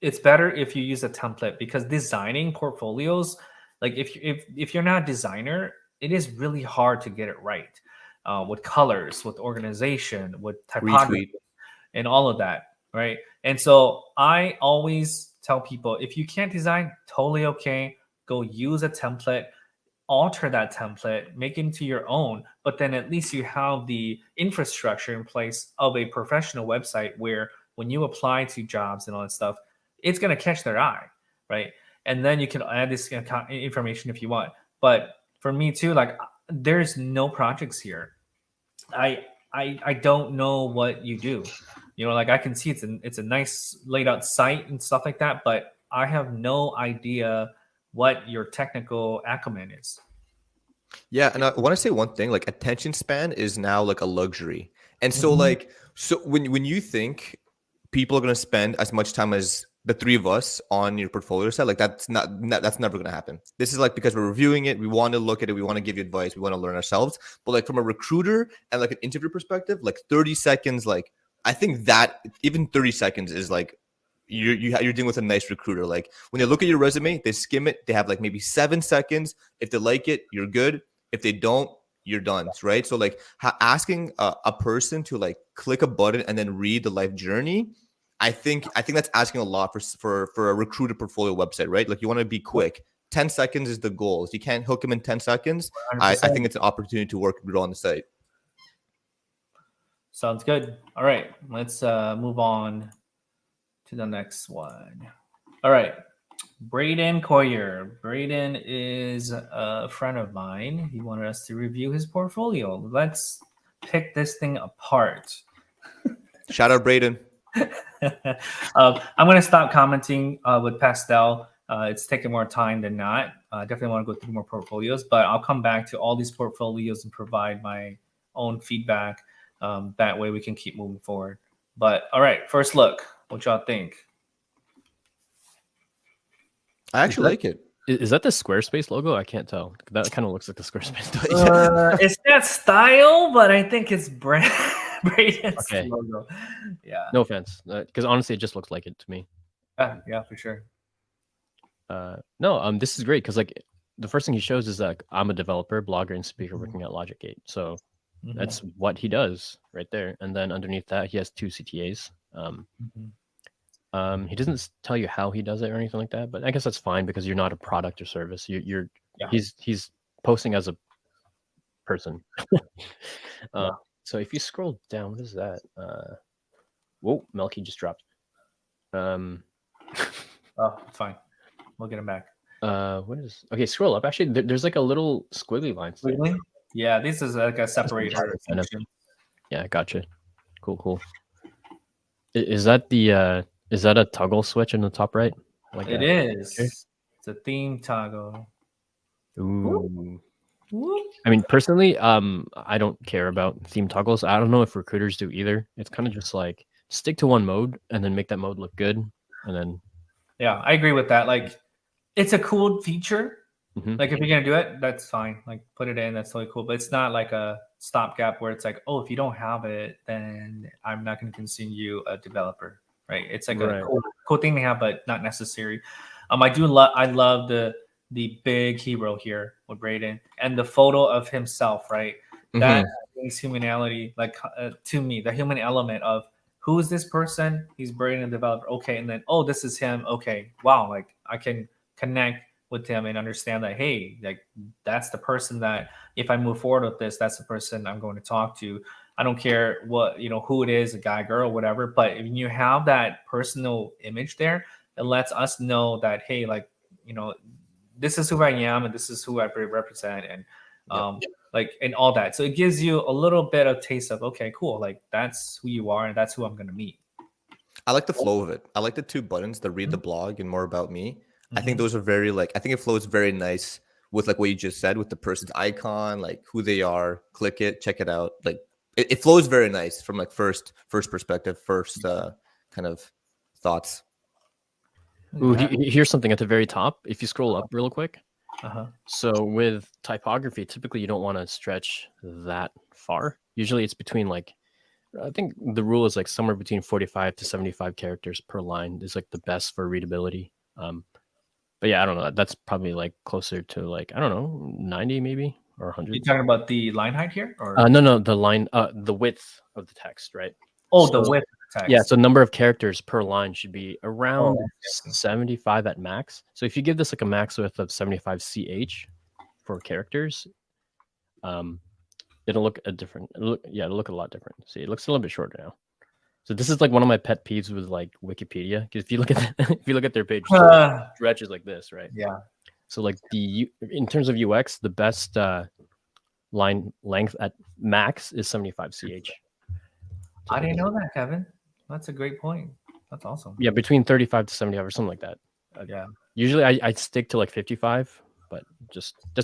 it's better if you use a template, because designing portfolios, like if you're not a designer, it is really hard to get it right with colors, with organization, with typography, and all of that, right? And so I always tell people, if you can't design, totally okay. Go use a template, alter that template, make it into your own, but then at least you have the infrastructure in place of a professional website where when you apply to jobs and all that stuff, it's going to catch their eye, right? And then you can add this information if you want. But for me too, like there's no projects here. I don't know what you do. Like I can see it's a nice laid out site and stuff like that, but I have no idea what your technical acumen is. Yeah, and I want to say one thing, like attention span is now like a luxury. And so when you think people are going to spend as much time as the three of us on your portfolio set, like that's never going to happen. This is like because we're reviewing it, we want to look at it, we want to give you advice, we want to learn ourselves. But like from a recruiter and like an interview perspective, like 30 seconds, like I think that even 30 seconds is like you're dealing with a nice recruiter. Like when they look at your resume, they skim it, they have like maybe 7 seconds. If they like it, you're good. If they don't, you're done, right? So like asking a person to like click a button and then read the life journey, I think that's asking a lot for a recruiter portfolio website, right? Like you want to be quick. 10 seconds is the goal. If you can't hook them in 10 seconds, I think it's an opportunity to work grow on the site. Sounds good. All right, let's move on to the next one. All right, Braden Coyer. Braden is a friend of mine. He wanted us to review his portfolio. Let's pick this thing apart. Shout out Braden. I'm going to stop commenting with Pastel. It's taking more time than not. I definitely want to go through more portfolios, but I'll come back to all these portfolios and provide my own feedback. That way we can keep moving forward. But all right, first look. What y'all think? I actually like it. Is that the Squarespace logo? I can't tell. That kind of looks like the Squarespace. It's that style, but I think it's Braden's logo. Yeah. No offense, because honestly, it just looks like it to me. Yeah, for sure. No, this is great because like the first thing he shows is that I'm a developer, blogger, and speaker working at Logic 8. So that's what he does right there. And then underneath that, he has 2 CTAs. He doesn't tell you how he does it or anything like that, but I guess that's fine because you're not a product or service. He's posting as a person. So if you scroll down, what is that? Whoa, Melkey just dropped. Oh, it's fine. We'll get him back. What is? Okay, scroll up. Actually, there's like a little squiggly line. Squiggly? Yeah, this is like a separator. Yeah, gotcha. Cool. Is that a toggle switch in the top right? Like it is. Okay. It's a theme toggle. Ooh. I mean, personally, I don't care about theme toggles. I don't know if recruiters do either. It's kind of just like stick to one mode and then make that mode look good, and then. Yeah, I agree with that. Like, it's a cool feature. Like, if you're gonna do it, that's fine. Like, put it in. That's totally cool. But it's not like a stopgap where it's like, oh, if you don't have it, then I'm not going to consider you a developer, right? It's like a cool thing to have, but not necessary. I love the big hero here with Braden and the photo of himself, right? That brings humanity, like to me, the human element of who is this person? He's bringing a developer. Okay, and then this is him. Okay, wow, like I can connect with him and understand that, hey, like that's the person that if I move forward with this, that's the person I'm going to talk to. I don't care what, who it is, a guy, girl, whatever. But if you have that personal image there, it lets us know that, hey, like, this is who I am and this is who I represent, and like, and all that. So it gives you a little bit of taste of, okay, cool, like that's who you are and that's who I'm going to meet. I like the flow of it. I like the 2 buttons, the read the blog and more about me. I think those are very I think it flows very nice with like what you just said with the person's icon, like who they are, click it, check it out. Like it flows very nice from like first perspective, first kind of thoughts. Ooh, here's something at the very top. If you scroll up real quick. So with typography, typically you don't want to stretch that far. Usually it's between like, I think the rule is like somewhere between 45 to 75 characters per line is like the best for readability. But yeah, I don't know. That's probably like closer to like, I don't know, 90 maybe or 100. You're talking about the line height here? Or no, the line, the width of the text, right? the width of the text. Yeah, so number of characters per line should be around 75 at max. So if you give this like a max width of 75 ch for characters, it'll look it'll look a lot different. See, it looks a little bit shorter now. So this is like one of my pet peeves with like Wikipedia, because if you look at their page, stretches like this, right? Yeah. So like in terms of UX, the best line length at max is 75 ch. I didn't know that, Kevin. That's a great point. That's awesome. Yeah, between 35 to 75 or something like that. Yeah. Usually I stick to like 55, but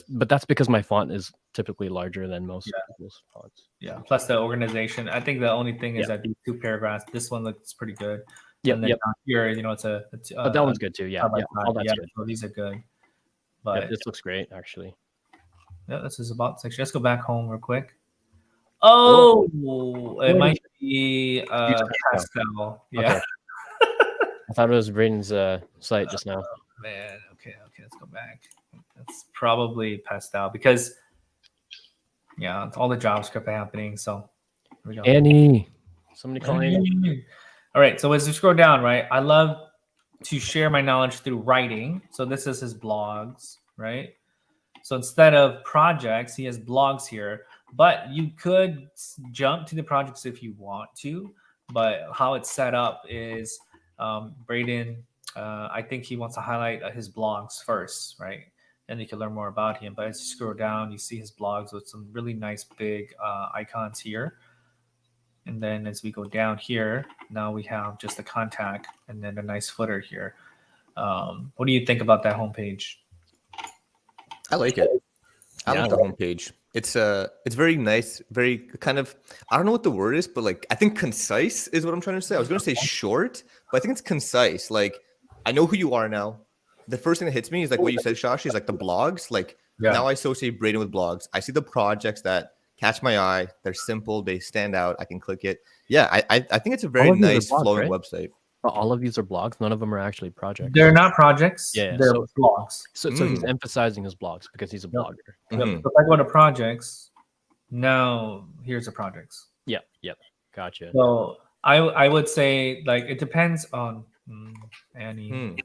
but that's because my font is typically larger than most people's fonts. Yeah. Plus the organization. I think the only thing is that these 2 paragraphs. This one looks pretty good. Yeah. And then down here, it's a. But that one's good too. Yeah. All that's good. So these are good. But this looks great, actually. Yeah, this is about section. Let's go back home real quick. Oh, it might be Pascal. Yeah. Okay. I thought it was Braden's site just now. Man, okay, let's go back. That's probably Pascal because it's all the JavaScript happening. So here we go. Annie. Somebody call Annie. All right, so as we scroll down, right, I love to share my knowledge through writing. So this is his blogs, right? So instead of projects, he has blogs here. But you could jump to the projects if you want to. But how it's set up is Braden, I think he wants to highlight his blogs first, right? And you can learn more about him. But as you scroll down, you see his blogs with some really nice big icons here. And then as we go down here, now we have just the contact and then a nice footer here. What do you think about that homepage? I like it. I like the homepage. It's very nice, very kind of, I don't know what the word is, but like I think concise is what I'm trying to say. I was going to say short, but I think it's concise. Like I know who you are now. The first thing that hits me is like what you said, Shashi, is like the blogs. Like now I associate Braden with blogs. I see the projects that catch my eye. They're simple. They stand out. I can click it. Yeah, I think it's a very nice flowing website. All of these are blogs. None of them are actually projects. They're not projects. Yeah, they're blogs. So he's emphasizing his blogs because he's a blogger. So if I go to projects, now here's the projects. Yep. Gotcha. So I would say like it depends on Annie.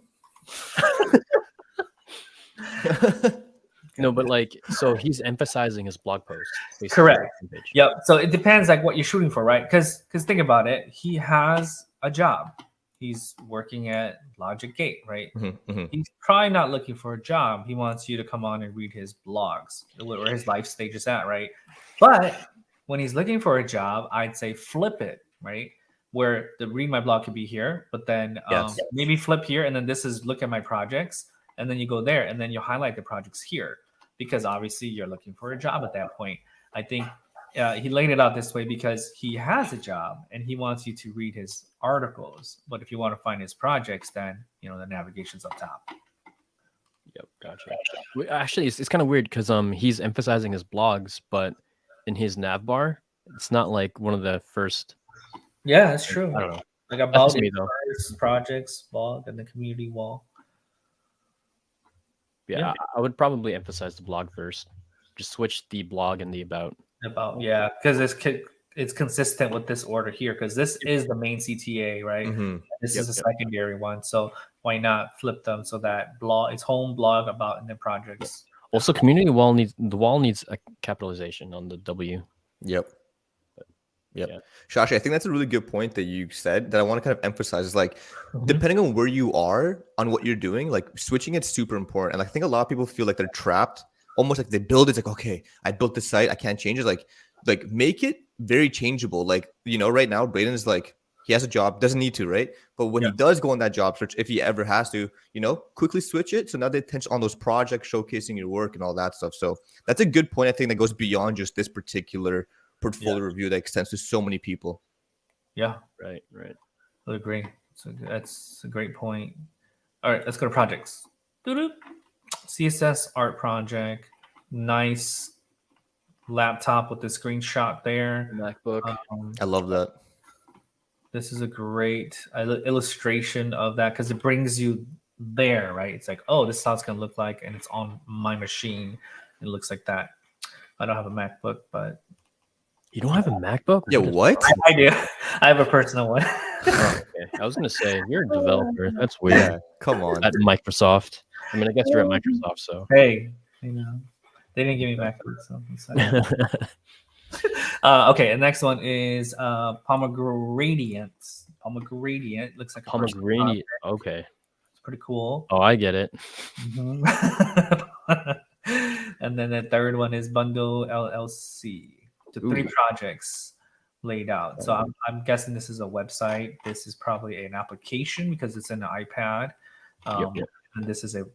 No, but like, so he's emphasizing his blog posts. Correct. Yep. So it depends like what you're shooting for, right? Because think about it. He has a job. He's working at Logic Gate, right? He's probably not looking for a job. He wants you to come on and read his blogs, where his life stage is at, right? But when he's looking for a job, I'd say flip it, right? Where the read my blog could be here, but then maybe flip here, and then this is look at my projects, and then you go there, and then you highlight the projects here, because obviously you're looking for a job at that point. I think he laid it out this way because he has a job and he wants you to read his articles. But if you want to find his projects, then the navigation's up top. Yep, gotcha. Actually, it's kind of weird because he's emphasizing his blogs, but in his nav bar, it's not like one of the first. Yeah, that's true. I don't know. Like about me though. Projects, blog, and the community wall. Yeah, I would probably emphasize the blog first. Just switch the blog and the about. Because it's consistent with this order here because this is the main CTA, right? Mhm. This Yep, is a yep. secondary one, so why not flip them so that its home blog about the projects. Also, community wall needs a capitalization on the W. Yep. Yep. Yeah. Shashi, I think that's a really good point that you said that I want to kind of emphasize is like, Mhm. depending on where you are on what you're doing, like switching it's super important. And I think a lot of people feel like they're trapped, almost like they build it's like, okay, I built the site, I can't change it. Like make it very changeable. Like, right now, Braden is like, he has a job, doesn't need to, right? But when he does go on that job search, if he ever has to, quickly switch it. So now they attention on those projects, showcasing your work and all that stuff. So that's a good point. I think that goes beyond just this particular portfolio review that extends to so many people. Yeah, Right. I agree. So that's a great point. All right, let's go to projects. Doo-doo. CSS art project. Nice laptop with the screenshot there. MacBook. I love that. This is a great illustration of that because it brings you there, right? It's like, oh, this is how it's gonna look like, and it's on my machine. It looks like that. I don't have a MacBook, but You don't have a MacBook? Yeah, what? I do. I have a personal one. Oh, okay. I was gonna say you're a developer. That's weird. Yeah, come on. At Microsoft. I mean, I guess you're at Microsoft, so. Hey, they didn't give me MacBook, so it's fine. Okay, the next one is pomegranate. Pomegranate looks like a personal Pomegranate. project. Okay. It's pretty cool. Oh, I get it. Mhm. And then the third one is Bundle LLC. The three Ooh. projects laid out. So I'm guessing this is a website. This is probably an application because it's in an iPad. Yep. And this is a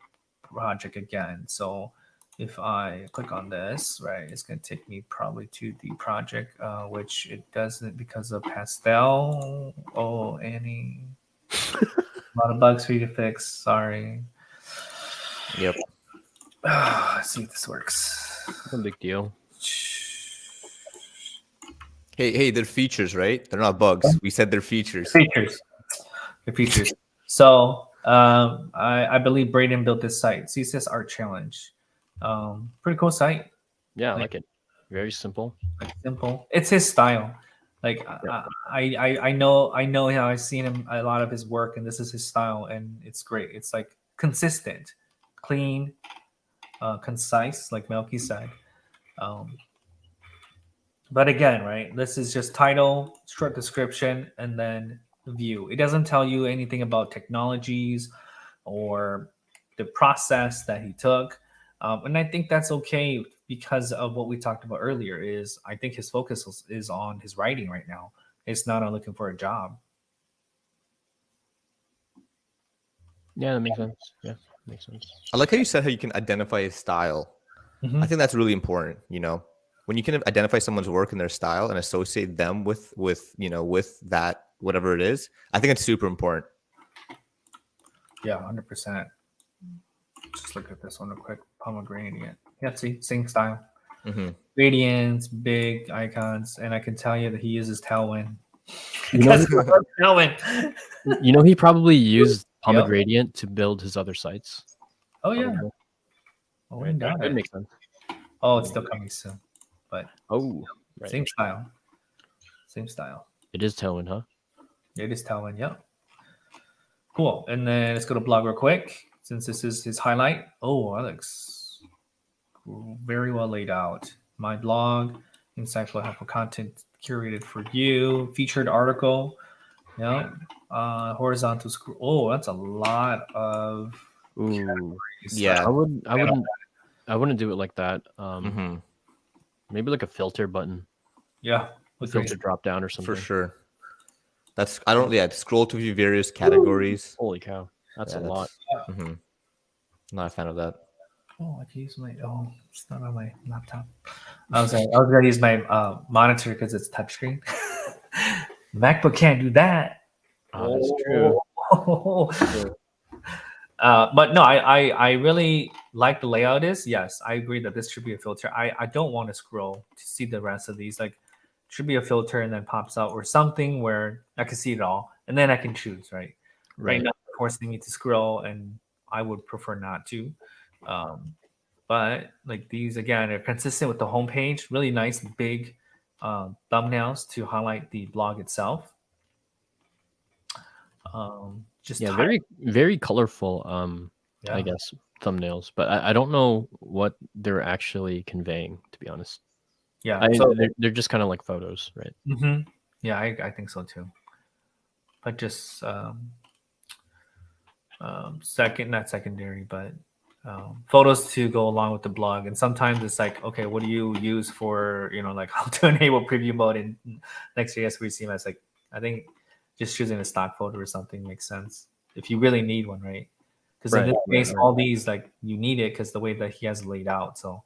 project again. So if I click on this, right, it's going to take me probably to the project, which it doesn't because of Pastel. Oh, Annie. A lot of bugs for you to fix. Sorry. Yep. Let's see if this works. No big deal. Hey, they're features, right? They're not bugs. We said they're features. The features. So I believe Braden built this site, CSS Art Challenge. Pretty cool site. Yeah, I like it. Very simple. Simple. It's his style. Like I know how I've seen him a lot of his work, and this is his style, and it's great. It's like consistent, clean, concise, like Melkey said. But again, right, this is just title, short description, and then view. It doesn't tell you anything about technologies or the process that he took. And I think that's okay because of what we talked about earlier is I think his focus is on his writing right now. It's not on looking for a job. Yeah, that makes sense. Yeah, makes sense. I like how you said how you can identify his style. Mhm. I think that's really important, when you can identify someone's work and their style and associate them with that, whatever it is. I think it's super important. Yeah, 100%. Just look at this one real quick. Pomegranate. Yeah, see, same style. Mm-hmm. Gradients, big icons, and I can tell you that he uses Tailwind. Tailwind. He probably used Pomegranate to build his other sites. Oh yeah. Probably. Oh, Right. got That it. makes sense. Oh, it's still coming soon, but Oh, right. same style. Same style. It is Tailwind, huh? It is Tailwind. Yeah. Cool. And then let's go to blog real quick since this is his highlight. Oh, that looks very well laid out. My blog, insightful, helpful content curated for you. Featured article. Yeah. Horizontal scroll. Oh, that's a lot of. Ooh. Yeah. I wouldn't do it like that. Mm-hmm. Maybe like a filter button. Yeah. A filter drop down or something. For sure. Scroll to view various categories. Holy cow. That's a lot. Mm-hmm. Not a fan of that. Oh, I can use my. Oh, it's not on my laptop. I was gonna use my monitor because it's touchscreen. MacBook can't do that. Oh, that's true. But no, I really like the layout. Yes, I agree that this should be a filter. I don't want to scroll to see the rest of these. Like, it should be a filter and then pops out or something where I can see it all, and then I can choose. Right now, forcing me to scroll, and I would prefer not to. But like these again are consistent with the homepage. Really nice, big thumbnails to highlight the blog itself. Just Yeah, type. very colorful. Yeah. I guess thumbnails, but I don't know what they're actually conveying. To be honest, Yeah. So they're just kind of like photos, right? yeah, I think so too. But just not secondary, but photos to go along with the blog. And sometimes it's like, okay, what do you use for, like how to enable preview mode in Next.js for CMS? Like, I think just choosing a stock photo or something makes sense if you really need one, right? Because in this case, all these, like, you need it because the way that he has it laid out. So,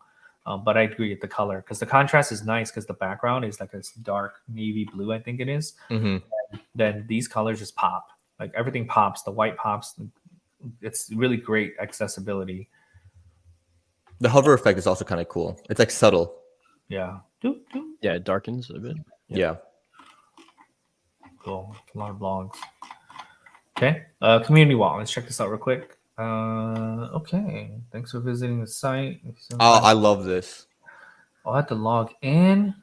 but I agree with the color because the contrast is nice because the background is like a dark navy blue, I think it is. Then these colors just pop. Like everything pops. The white pops. It's really great accessibility. The hover effect is also kind of cool. It's like subtle. Yeah. Yeah, it darkens a bit. Yeah. Cool. A lot of blogs. Okay. Community wall. Let's check this out real quick. Okay. Thanks for visiting the site. Oh, I love this. I'll have to log in.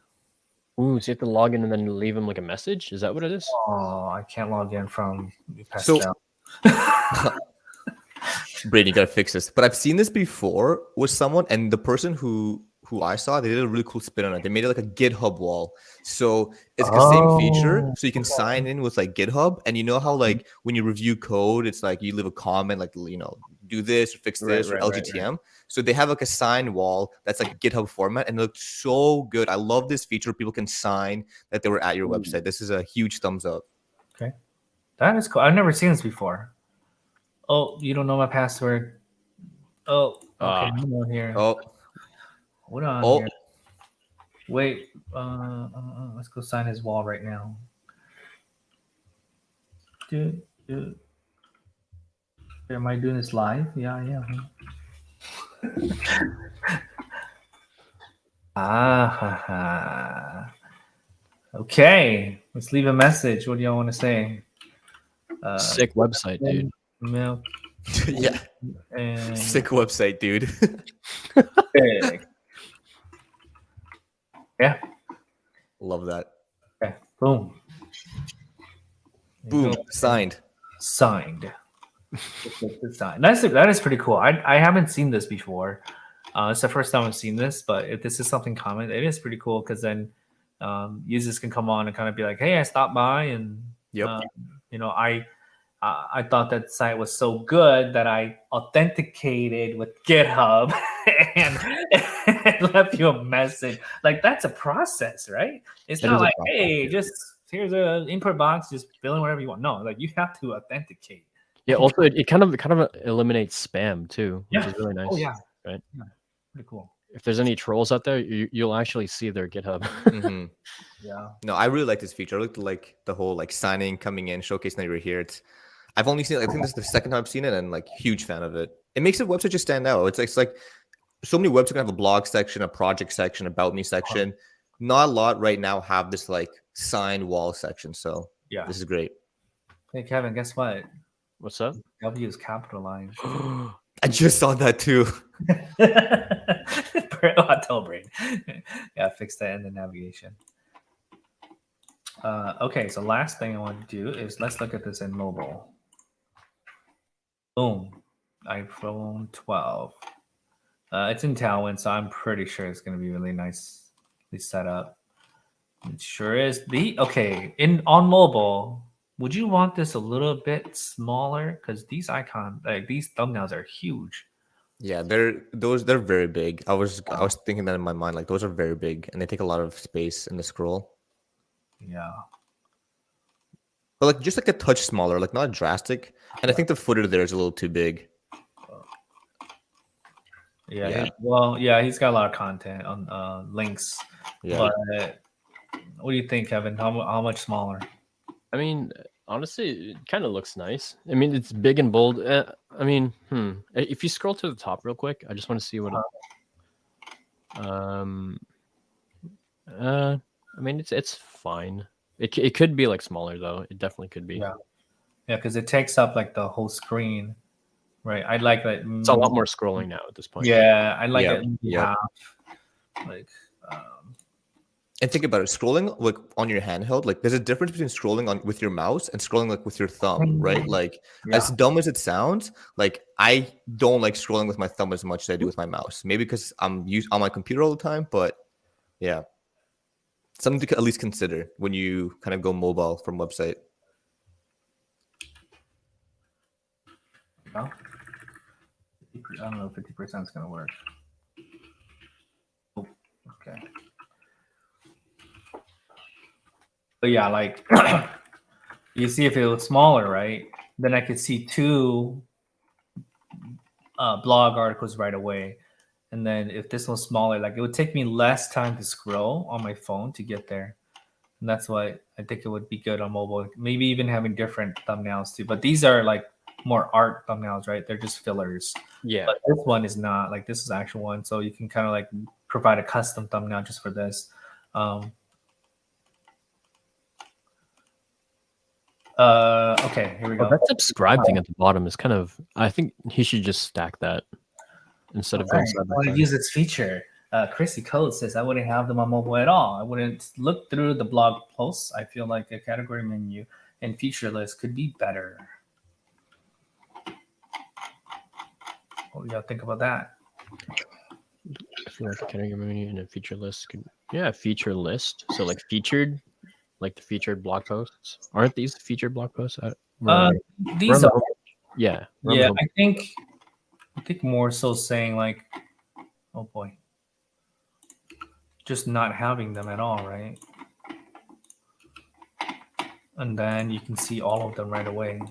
Ooh, so you have to log in and then leave him like a message? Is that what it is? Oh, I can't log in from So, Brady, you gotta fix this. But I've seen this before with someone, and the person who I saw, they did a really cool spin on it. They made it like a GitHub wall. So it's the same feature. So you can sign in with like GitHub, and you know how like when you review code, it's like you leave a comment like do this or fix this or LGTM. Right. So they have like a sign wall that's like GitHub format, and it looks so good. I love this feature. People can sign that they were at your website. This is a huge thumbs up. Okay, that is cool. I've never seen this before. Oh, you don't know my password. Oh, okay. I'm on here. Oh, hold on. Here. Wait. Let's go sign his wall right now. Dude. Am I doing this live? Yeah, I am. Okay. Let's leave a message. What do y'all want to say? Sick website, dude. Yeah. And sick website, dude. Yeah. Love that. Okay. Boom. Signed. That is pretty cool. I haven't seen this before. It's the first time I've seen this, but if this is something common, it is pretty cool because then users can come on and kind of be like, "Hey, I stopped by, and I thought that site was so good that I authenticated with GitHub and left you a message." Like that's a process, right? It's not like, "Hey, just here's an input box, just fill in whatever you want." No, like you have to authenticate. Yeah. Also, it kind of eliminates spam too, which is really nice. Oh yeah. Right. Yeah. Pretty cool. If there's any trolls out there, you'll actually see their GitHub. Yeah. No, I really like this feature. I looked like the whole like signing, coming in, showcasing that you were here. I've only seen it. I think this is the second time I've seen it, and like huge fan of it. It makes the website just stand out. It's like so many websites can have a blog section, a project section, about me section. Not a lot right now have this like sign wall section. So yeah, this is great. Hey Kevin, guess what? What's up? W is capitalized. I just saw that too. Tell brain. Yeah, fix that in the navigation. Okay, so last thing I want to do is let's look at this in mobile. Boom, iPhone 12. It's in Tailwind, so I'm pretty sure it's going to be really nicely set up. It sure is. On mobile, would you want this a little bit smaller? Because these icons, like these thumbnails, are huge. Yeah, they're very big. I was thinking that in my mind, like those are very big and they take a lot of space in the scroll. Yeah. But like just like a touch smaller, like not drastic. And I think the footer there is a little too big. Yeah. He's got a lot of content on links. Yeah. But what do you think, Kevin? How much smaller? I mean, honestly, it kind of looks nice. I mean, it's big and bold. If you scroll to the top real quick, I just want to see what. I mean, it's fine. It could be like smaller though. It definitely could be. Yeah, because it takes up like the whole screen, right? I like that. It's a lot more scrolling now at this point. Yeah, I like it. Yeah, like And think about it, scrolling like on your handheld, like there's a difference between scrolling on with your mouse and scrolling like with your thumb, right? Like Yeah. as dumb as it sounds, like I don't like scrolling with my thumb as much as I do with my mouse. Maybe because I'm used on my computer all the time, but yeah. Something to at least consider when you kind of go mobile from website. No? I don't know if 50% is going to work. Oh, okay. But yeah, like you see if it was smaller, right? Then I could see 2 blog articles right away. And then if this was smaller, like it would take me less time to scroll on my phone to get there. And that's why I think it would be good on mobile. Maybe even having different thumbnails too. But these are like more art thumbnails, right? They're just fillers. Yeah. But this one is not. Like this is actual one. So you can kind of like provide a custom thumbnail just for this. Okay, here we go. Oh, that subscribe thing at the bottom is kind of. I think he should just stack that instead of going side by I want side. to use its feature. Chrissy Code says I wouldn't have them on mobile at all. I wouldn't look through the blog posts. I feel like a category menu and feature list could be better. What do y'all think about that? I feel like a category menu and a feature list could. Yeah, feature list. So like featured, like the featured blog posts. Aren't these featured blog posts? These are. Yeah. Yeah, I think more so saying like, oh boy, just not having them at all, right? And then you can see all of them right away.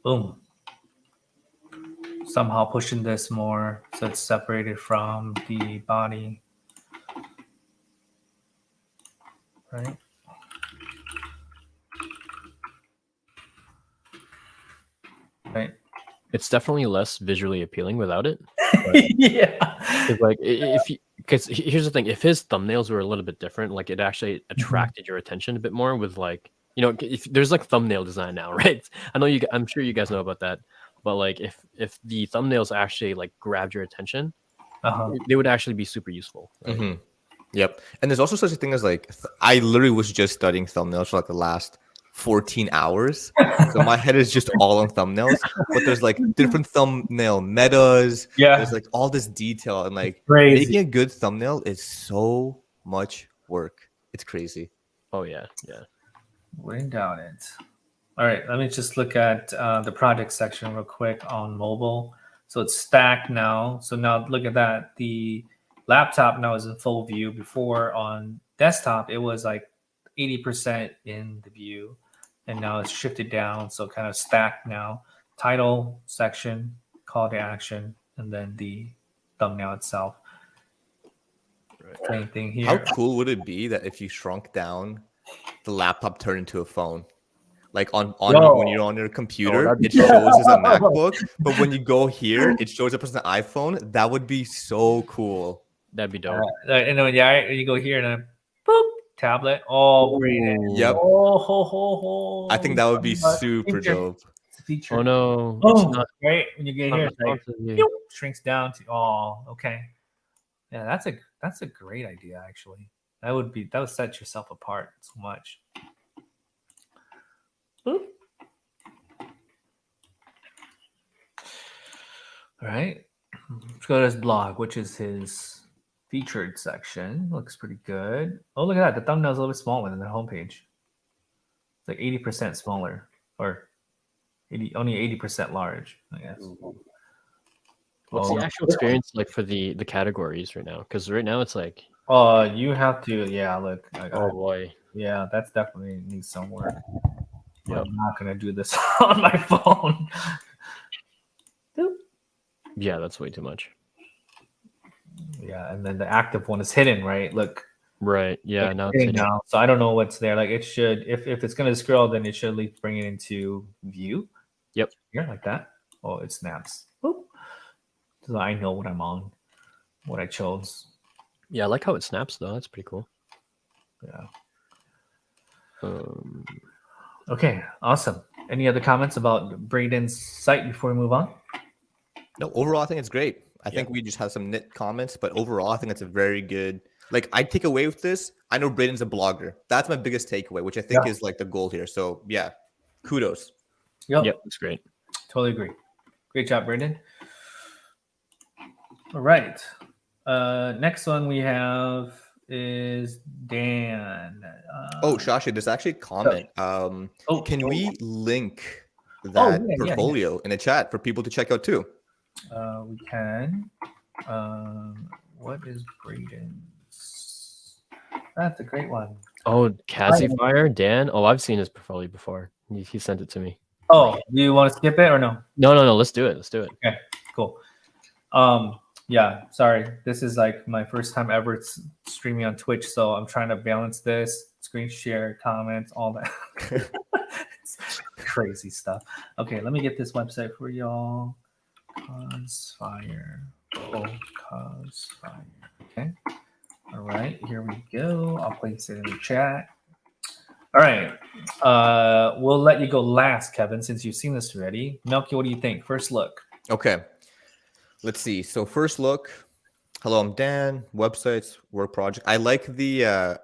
Boom. Somehow pushing this more so it's separated from the body. Right? Right. It's definitely less visually appealing without it. Yeah. It's like if you, because here's the thing, if his thumbnails were a little bit different, like it actually attracted your attention a bit more with like, you know, if there's like thumbnail design now, right? I know I'm sure you guys know about that, but like if the thumbnails actually like grabbed your attention, they would actually be super useful. Right? Mm-hmm. Yep. And there's also such a thing as like, I literally was just studying thumbnails for like the last 14 hours. So my head is just all on thumbnails, but there's like different thumbnail metas. Yeah. There's like all this detail and like Crazy. making a good thumbnail is so much work. It's crazy. Oh yeah. Yeah. Wouldn't doubt it. All right, let me just look at the project section real quick on mobile. So it's stacked now. So now look at that. The laptop now is in full view. Before on desktop, it was like 80% in the view. And now it's shifted down. So kind of stacked now. Title section, call to action, and then the thumbnail itself. Right. Same thing here. How cool would it be that if you shrunk down, the laptop turned into a phone? Like on when you're on your computer, it shows as a MacBook, but when you go here, it shows up as an iPhone. That would be so cool. That'd be dope. And then you go here and then boop, tablet. Oh, great. Yep. Oh, ho, ho, ho. I think that would be super dope. It's a feature. Oh no. Oh, It's not, right. When you get here, it's like, yeah. pew, shrinks down to okay. Yeah, that's a great idea actually. That would set yourself apart so much. Boop. All right. Let's go to his blog, which is his featured section. Looks pretty good. Oh, look at that. The thumbnail's a little bit smaller than the homepage. It's like 80% smaller, or only 80% large, I guess. What's the actual experience like for the categories right now? Because right now it's like, you have to, look. oh boy. Yeah, that's definitely needs some work. Yep. I'm not gonna do this on my phone. Yeah, that's way too much. Yeah, and then the active one is hidden, right? Look. Right. Yeah. Like now it's hidden. Now, so I don't know what's there. Like it should, if it's gonna scroll, then it should at least bring it into view. Yep. Here, like that. Oh, it snaps. Boop. So I know what I'm on, what I chose. Yeah, I like how it snaps though. That's pretty cool. Yeah. Um. Okay, awesome. Any other comments about Braden's site before we move on? No, overall, I think it's great. I think we just have some nit comments, but overall, I think it's a very good. like I take away with this, I know Braden's a blogger. That's my biggest takeaway, which I think is like the goal here. So yeah, kudos. Yep. That's great. Totally agree. Great job, Brandon. All right. Next one we have is Dan. Oh, Shashi, there's actually a comment. Can we link that portfolio in the chat for people to check out too? We can. What is Braden's? That's a great one. Oh, Kazifier, Dan. Oh, I've seen his portfolio before. He sent it to me. Oh, do you want to skip it or no? No. Let's do it. Okay, cool. Yeah, sorry. This is like my first time ever streaming on Twitch, so I'm trying to balance this, screen share, comments, all that. It's crazy stuff. Okay, let me get this website for y'all. Cosfire. Cosfire. Okay. All right, here we go. I'll place it in the chat. All right. We'll let you go last, Kevin, since you've seen this already. Melkey, what do you think? First look. Okay. Let's see. So first look. Hello, I'm Dan. Websites, work project. I like the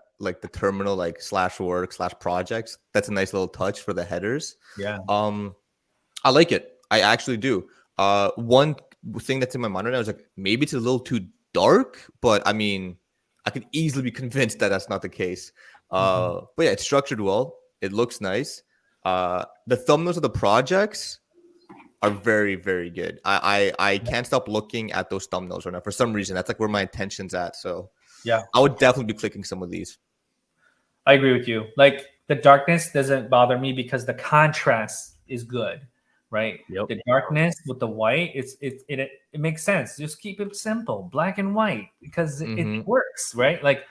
terminal /work/projects. That's a nice little touch for the headers. Yeah. I like it. I actually do. One thing that's in my mind right now is like maybe it's a little too dark, but I mean, I could easily be convinced that that's not the case. But yeah, it's structured well. It looks nice. The thumbnails of the projects are very, very good. I can't stop looking at those thumbnails right now. For some reason, that's like where my attention's at. So yeah, I would definitely be clicking some of these. I agree with you. Like the darkness doesn't bother me because the contrast is good, right? Yep. The darkness with the white, it makes sense. Just keep it simple, black and white, because it works, right? Like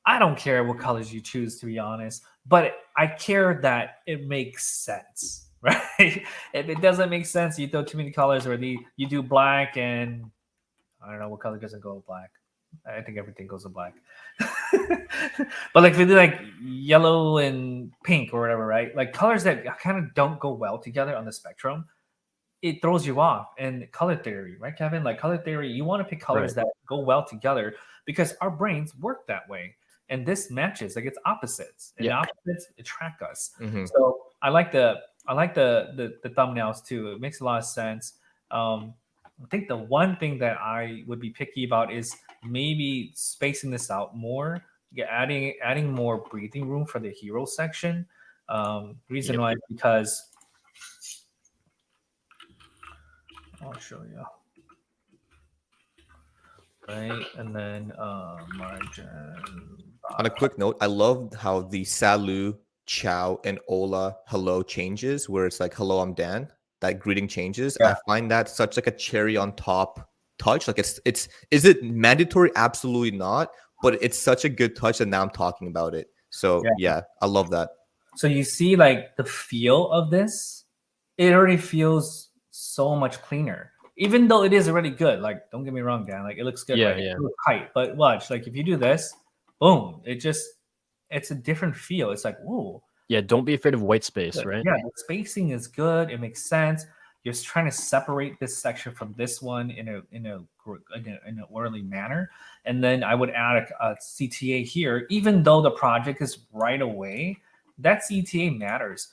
I don't care what colors you choose, to be honest, but I care that it makes sense. Right? If it doesn't make sense, you throw too many colors, or you do black and I don't know what color doesn't go with black. I think everything goes with black. But like if you do like yellow and pink or whatever, right? Like colors that kind of don't go well together on the spectrum, it throws you off. And color theory, right, Kevin? Like color theory, you want to pick colors that go well together because our brains work that way. And this matches, like it's opposites. And opposites attract us. So I like the thumbnails too. It makes a lot of sense. I think the one thing that I would be picky about is maybe spacing this out more, adding more breathing room for the hero section. Reason why, because I'll show you. Right, and then margin. On a quick note, I love how the salut, ciao, and hola, hello changes, where it's like, hello, I'm Dan. That greeting changes. I find that such like a cherry on top touch. Like is it mandatory? Absolutely not. But it's such a good touch that now I'm talking about it. So yeah, I love that. So you see like the feel of this, it already feels so much cleaner. Even though it is already good. Like, don't get me wrong, Dan. Like it looks good. Right? It looks tight. But watch, like if you do this, boom, it's a different feel. It's like, ooh. Yeah, don't be afraid of white space, right? Yeah, the spacing is good. It makes sense. You're just trying to separate this section from this one in an orderly manner. And then I would add a CTA here, even though the project is right away. That CTA matters.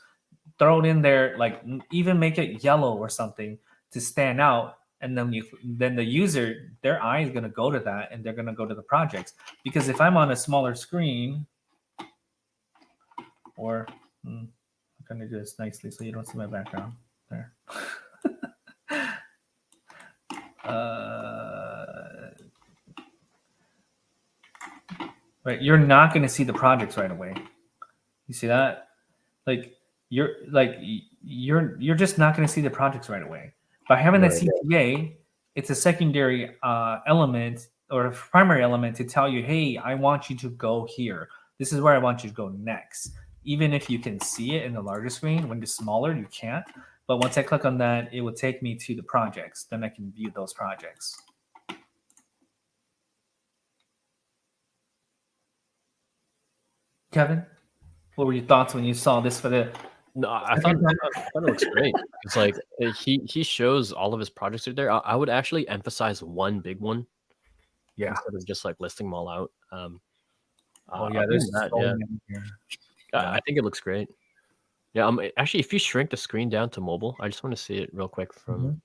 Throw it in there, like even make it yellow or something to stand out. And then the user, their eye is going to go to that, and they're going to go to the projects. Because if I'm on a smaller screen, or I'm going to do this nicely so you don't see my background there. Right, you're not going to see the projects right away. You see that? Like you're just not going to see the projects right away. By having that CTA, it's a secondary element or a primary element to tell you, hey, I want you to go here. This is where I want you to go next. Even if you can see it in the larger screen, when it's smaller, you can't. But once I click on that, it will take me to the projects. Then I can view those projects. Kevin, what were your thoughts when you saw this for the? No, I thought it looks great. It's like he shows all of his projects are there. I would actually emphasize one big one. Yeah. instead of just like listing them all out. Oh yeah, Other there's than that, so yeah, many here. I think it looks great. Yeah, actually, if you shrink the screen down to mobile, I just want to see it real quick from.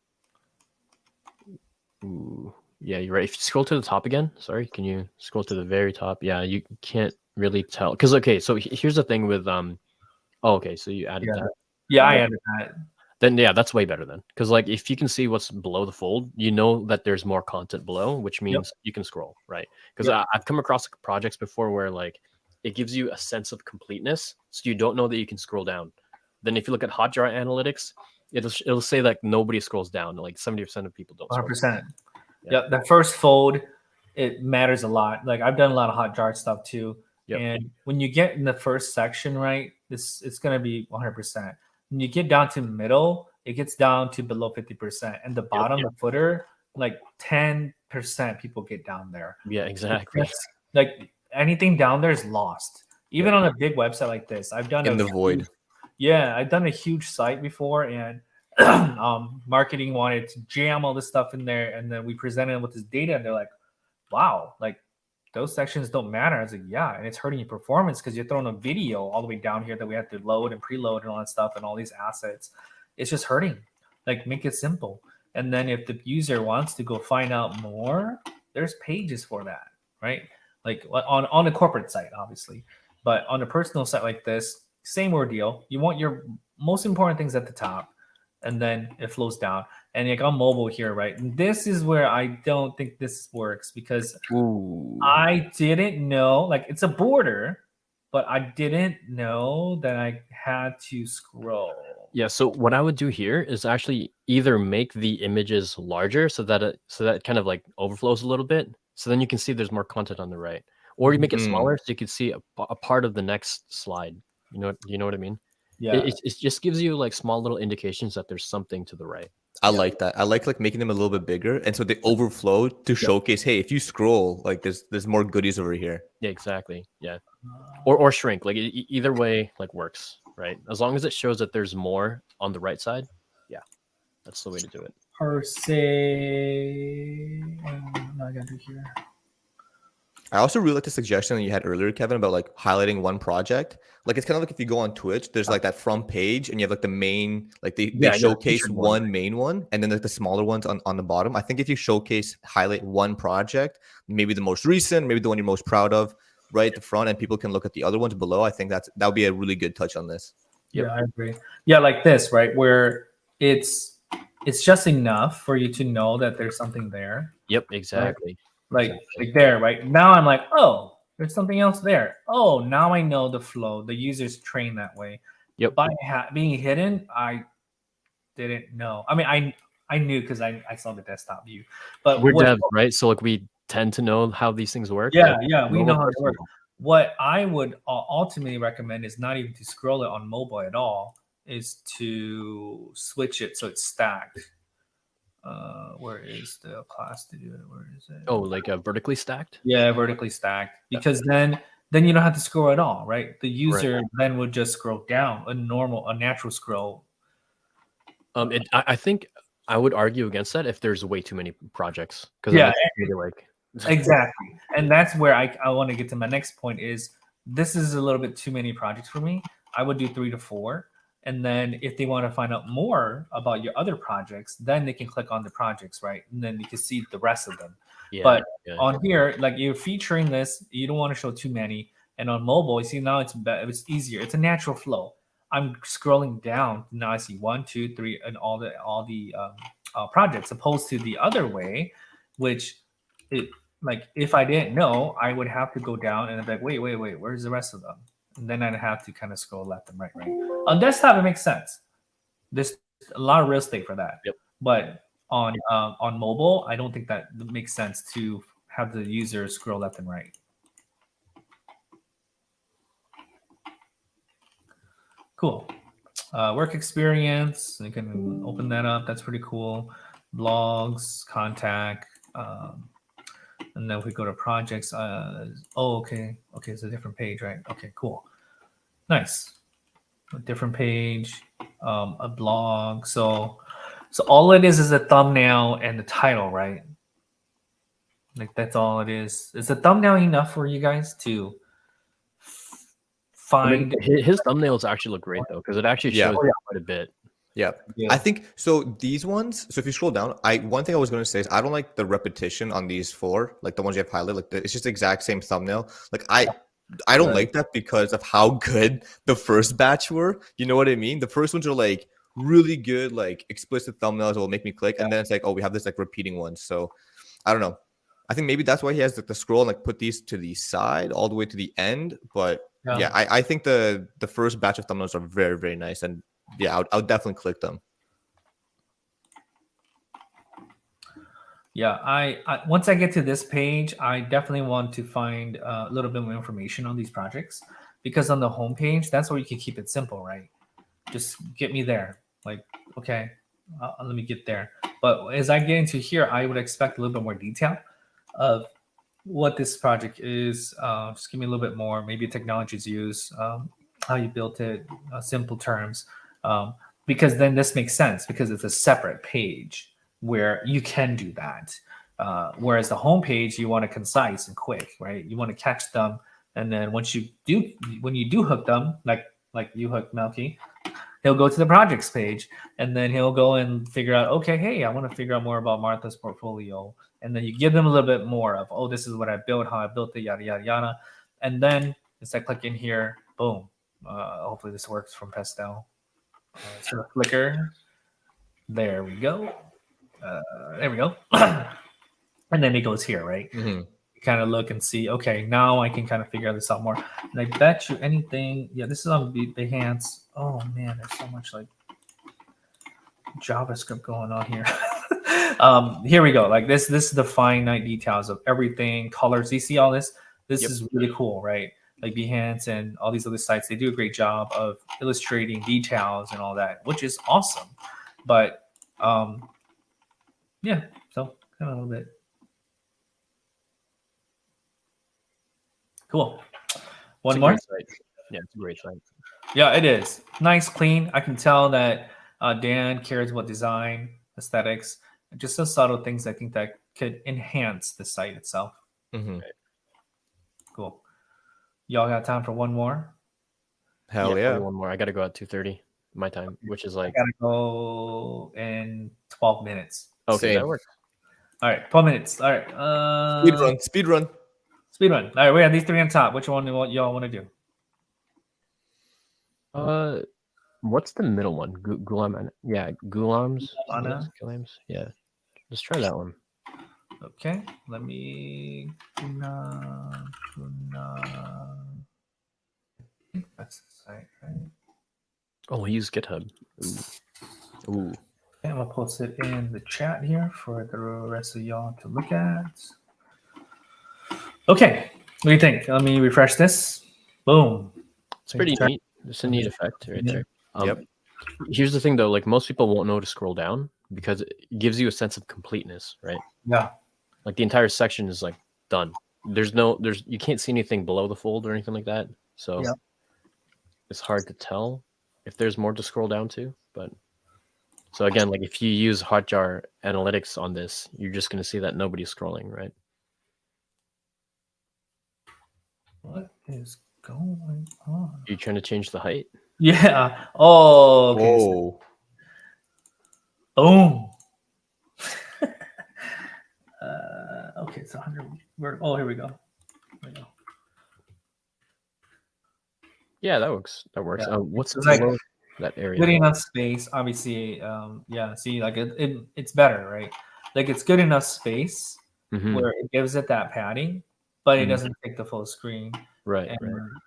Ooh, yeah, you're right. If you scroll to the top again, sorry, can you scroll to the very top? Yeah, you can't really tell because okay, so here's the thing with Oh, okay, so you added Yeah. that. Yeah, I Yeah. added that. Then yeah, that's way better then. Because like if you can see what's below the fold, you know that there's more content below, which means you can scroll, right? Because Yep. I've come across projects before where like it gives you a sense of completeness, so you don't know that you can scroll down. Then if you look at Hotjar analytics, it'll say like nobody scrolls down. Like 70% of people don't scroll. 100%. Yeah. Yep. The first fold, it matters a lot. Like I've done a lot of Hotjar stuff too. Yep. And when you get in the first section, right, it's gonna be 100%. When you get down to middle, it gets down to below 50%. And the bottom, the footer, like 10% people get down there. Yeah, exactly. Like anything down there is lost. Even on a big website like this, I've done In the void. Yeah, I've done a huge site before, and marketing wanted to jam all this stuff in there, and then we presented them with this data, and they're like, "Wow, like those sections don't matter." I was like, "Yeah," and it's hurting your performance because you're throwing a video all the way down here that we have to load and preload and all that stuff and all these assets. It's just hurting. Like, make it simple. And then if the user wants to go find out more, there's pages for that, right? Like on a corporate site, obviously, but on a personal site like this, same ordeal. You want your most important things at the top, and then it flows down. And like on mobile here, right? This is where I don't think this works because Ooh. I didn't know, like it's a border, but I didn't know that I had to scroll. Yeah, so what I would do here is actually either make the images larger so that it kind of like overflows a little bit, so then you can see there's more content on the right, or you make it smaller so you can see a part of the next slide. You know what I mean? Yeah. It just gives you like small little indications that there's something to the right. I like that. I like making them a little bit bigger, and so they overflow to showcase. Hey, if you scroll, like there's more goodies over here. Yeah, exactly. Yeah, or shrink. Like either way, like works, right? As long as it shows that there's more on the right side. Yeah, that's the way to do it. Per se, I gotta do here. I also really like the suggestion that you had earlier, Kevin, about like highlighting one project. Like it's kind of like if you go on Twitch, there's like that front page and you have like the main, like they showcase one main one and then like the smaller ones on the bottom. I think if you highlight one project, maybe the most recent, maybe the one you're most proud of, right at the front, and people can look at the other ones below. I think that would be a really good touch on this. Yeah, I agree. Yeah, like this, right? Where it's just enough for you to know that there's something there. Yep, exactly. Like there, right? Now I'm like, oh, there's something else there. Oh, now I know the flow. The user's trained that way. Yep. By being hidden, I didn't know. I mean, I knew because I saw the desktop view. But we're devs, right? So like we tend to know how these things work. Yeah, yeah, we know how to work. What I would ultimately recommend is not even to scroll it on mobile at all, is to switch it so it's stacked. Where is the class to do it? Where is it? Oh, like vertically stacked? Yeah, vertically stacked. Because then you don't have to scroll at all, right? The user then would just scroll down a natural scroll. I think I would argue against that if there's way too many projects. Yeah, like exactly. And that's where I want to get to my next point is this is a little bit too many projects for me. I would do 3 to 4. And then if they want to find out more about your other projects, then they can click on the projects, right? And then you can see the rest of them. Yeah, but on here, like you're featuring this, you don't want to show too many. And on mobile, you see now it's easier. It's a natural flow. I'm scrolling down. Now I see 1, 2, 3, and all the projects, opposed to the other way, which if I didn't know, I would have to go down and be like, wait, where's the rest of them? And then I'd have to kind of scroll left and right. On desktop, it makes sense. There's a lot of real estate for that. Yep. But on mobile, I don't think that makes sense to have the user scroll left and right. Cool. Work experience. You can open that up. That's pretty cool. Blogs, contact. And then if we go to projects, okay, it's a different page, right? Okay, cool, nice. A different page, a blog. So all it is a thumbnail and the title, right? Like that's all it is. Is the thumbnail enough for you guys to I mean, find? his thumbnails actually look great though, because it actually Yeah. shows Oh, yeah. quite a bit. Yeah. Yeah. I think so. These ones. So if you scroll down, one thing I was going to say is I don't like the repetition on these four, like the ones you have highlighted. Like it's just the exact same thumbnail. Like I don't Right. like that because of how good the first batch were. You know what I mean? The first ones are like really good, like explicit thumbnails that will make me click, and then it's like, oh, we have this like repeating ones. So I don't know. I think maybe that's why he has like the scroll and like put these to the side all the way to the end. But yeah, I think the first batch of thumbnails are very, very nice, and yeah, I would definitely click them. Yeah, I once I get to this page, I definitely want to find a little bit more information on these projects, because on the homepage, that's where you can keep it simple, right? Just get me there. Like, okay, let me get there. But as I get into here, I would expect a little bit more detail of what this project is. Just give me a little bit more, maybe technologies used, how you built it, simple terms, because then this makes sense because it's a separate page where you can do that. Whereas the homepage, you want it concise and quick, right? You want to catch them, and then when you do hook them, like you hooked Melkey, he'll go to the projects page, and then he'll go and figure out, okay, hey, I want to figure out more about Martha's portfolio. And then you give them a little bit more of, oh, this is what I built, how I built it, yada, yada, yada. And then as I click in here, boom. Hopefully this works from Pastel. So Flickr. There we go. There we go. And then it goes here, right? Mm-hmm. You kind of look and see, okay, now I can kind of figure this out more. And I bet you anything, yeah, this is on Behance. Oh man, there's so much like JavaScript going on here. Here we go. Like this is the finite details of everything, colors. You see all this? This Yep. is really cool, right? Like Behance and all these other sites, they do a great job of illustrating details and all that, which is awesome. But yeah, so kind of a little bit cool. One more. Yeah, it's a great site. Yeah, it is nice, clean. I can tell that Dan cares about design, aesthetics, and just some subtle things I think that could enhance the site itself. Mm-hmm. Cool. Y'all got time for one more? Hell yeah. One more. I got to go at 2:30 my time, which is like I gotta go in 12 minutes. okay, Same. that works. All right, 12 minutes. All right. Speed run. Speed run. All right, we have these three on top. Which one do y'all want to do? What's the middle one? Gulam. Yeah, Gulams. Anna. Gulams. Yeah, let's try that one. Okay, let me. That's the site, right? Oh, we use GitHub. Ooh. Okay, I'm gonna post it in the chat here for the rest of y'all to look at. Okay, what do you think? Let me refresh this. Boom. It's pretty neat. It's a neat effect right there. Yep. Here's the thing though, like most people won't know to scroll down because it gives you a sense of completeness, right? Yeah. Like the entire section is like done. You can't see anything below the fold or anything like that. So Yeah. it's hard to tell if there's more to scroll down to. But so again, like if you use Hotjar analytics on this, you're just going to see that nobody's scrolling, right? What is going on? Are you trying to change the height? Yeah. Oh, okay. Whoa. Boom. Okay, so 100. Oh, here we go. Yeah, that works. That works. Yeah. What's It's like below that area? good enough space, obviously. Yeah. See, like it's better, right? Like it's good enough space where it gives it that padding, but it doesn't take the full screen. Right.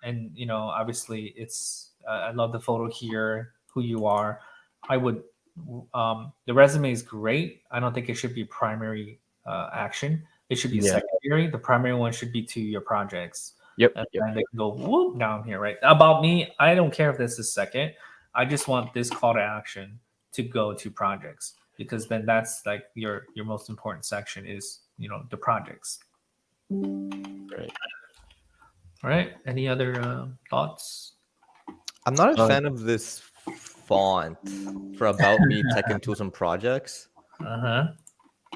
And you know, obviously, it's. I love the photo here. Who you are. I would. The resume is great. I don't think it should be primary action. It should be secondary. The primary one should be to your projects. Yep. And they can go whoop down here, right? About me, I don't care if this is second. I just want this call to action to go to projects, because then that's like your most important section is, you know, the projects. Right. All right. Any other thoughts? I'm not a fan of this font for About Me, Tech and Tools and Projects.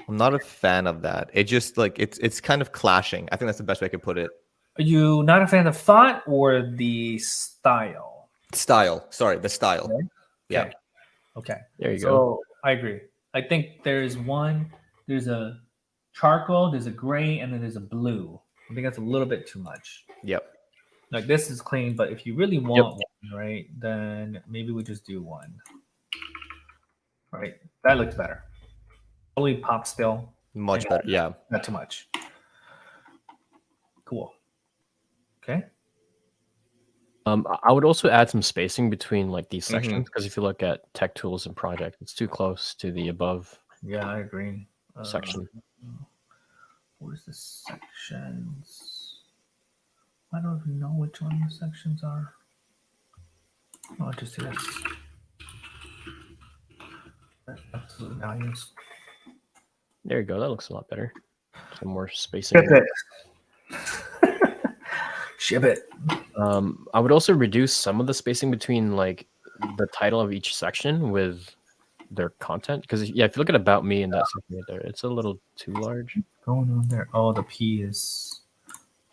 I'm not a fan of that. It just like it's kind of clashing. I think that's the best way I could put it. Are you not a fan of the font or the style? Style. Sorry, the style. Okay. Yeah. Okay. There you go. So I agree. I think there's a charcoal, there's a gray, and then there's a blue. I think that's a little bit too much. Yep. Like this is clean, but if you really want one, right, then maybe we just do one. Right. That looks better. Probably pop still. Much better. Yeah. Not too much. Cool. Okay. I would also add some spacing between like these sections because if you look at tech tools and project, it's too close to the above Yeah, I agree. section. Where's the sections? I don't even know which one the sections are. Oh, just this. Absolute values. There you go. That looks a lot better. Some more spacing. Ship it. Ship it. I would also reduce some of the spacing between like the title of each section with their content because if you look at about me in that section right there, it's a little too large. Going on there. Oh, the P is.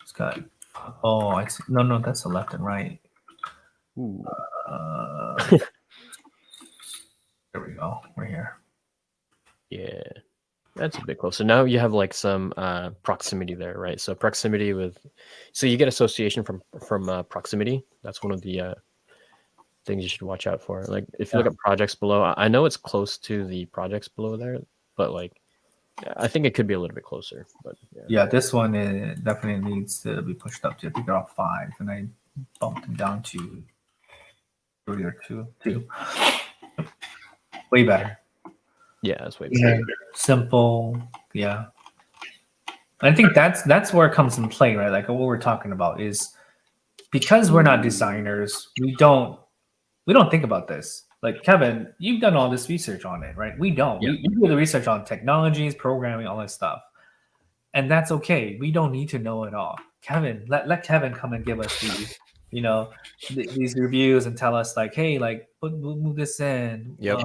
It's got. Oh, I see. No, that's the left and right. Ooh. There we go. Right here. Yeah, that's a bit close. So now you have like some proximity there, right? So proximity so you get association from proximity. That's one of the things you should watch out for. Like if you look at projects below, I know it's close to the projects below there, but like I think it could be a little bit closer. But yeah, this one definitely needs to be pushed up to I think they're all 5, and I bumped them down to 3 or 2. Way better. Yeah, that's way better. Simple. Yeah. I think that's where it comes in play, right? Like what we're talking about is because we're not designers, we don't think about this. Like Kevin, you've done all this research on it, right? We don't. Yeah. We do the research on technologies, programming, all that stuff. And that's okay. We don't need to know it all. Kevin, let Kevin come and give us these reviews and tell us like, hey, like move this in. Yep.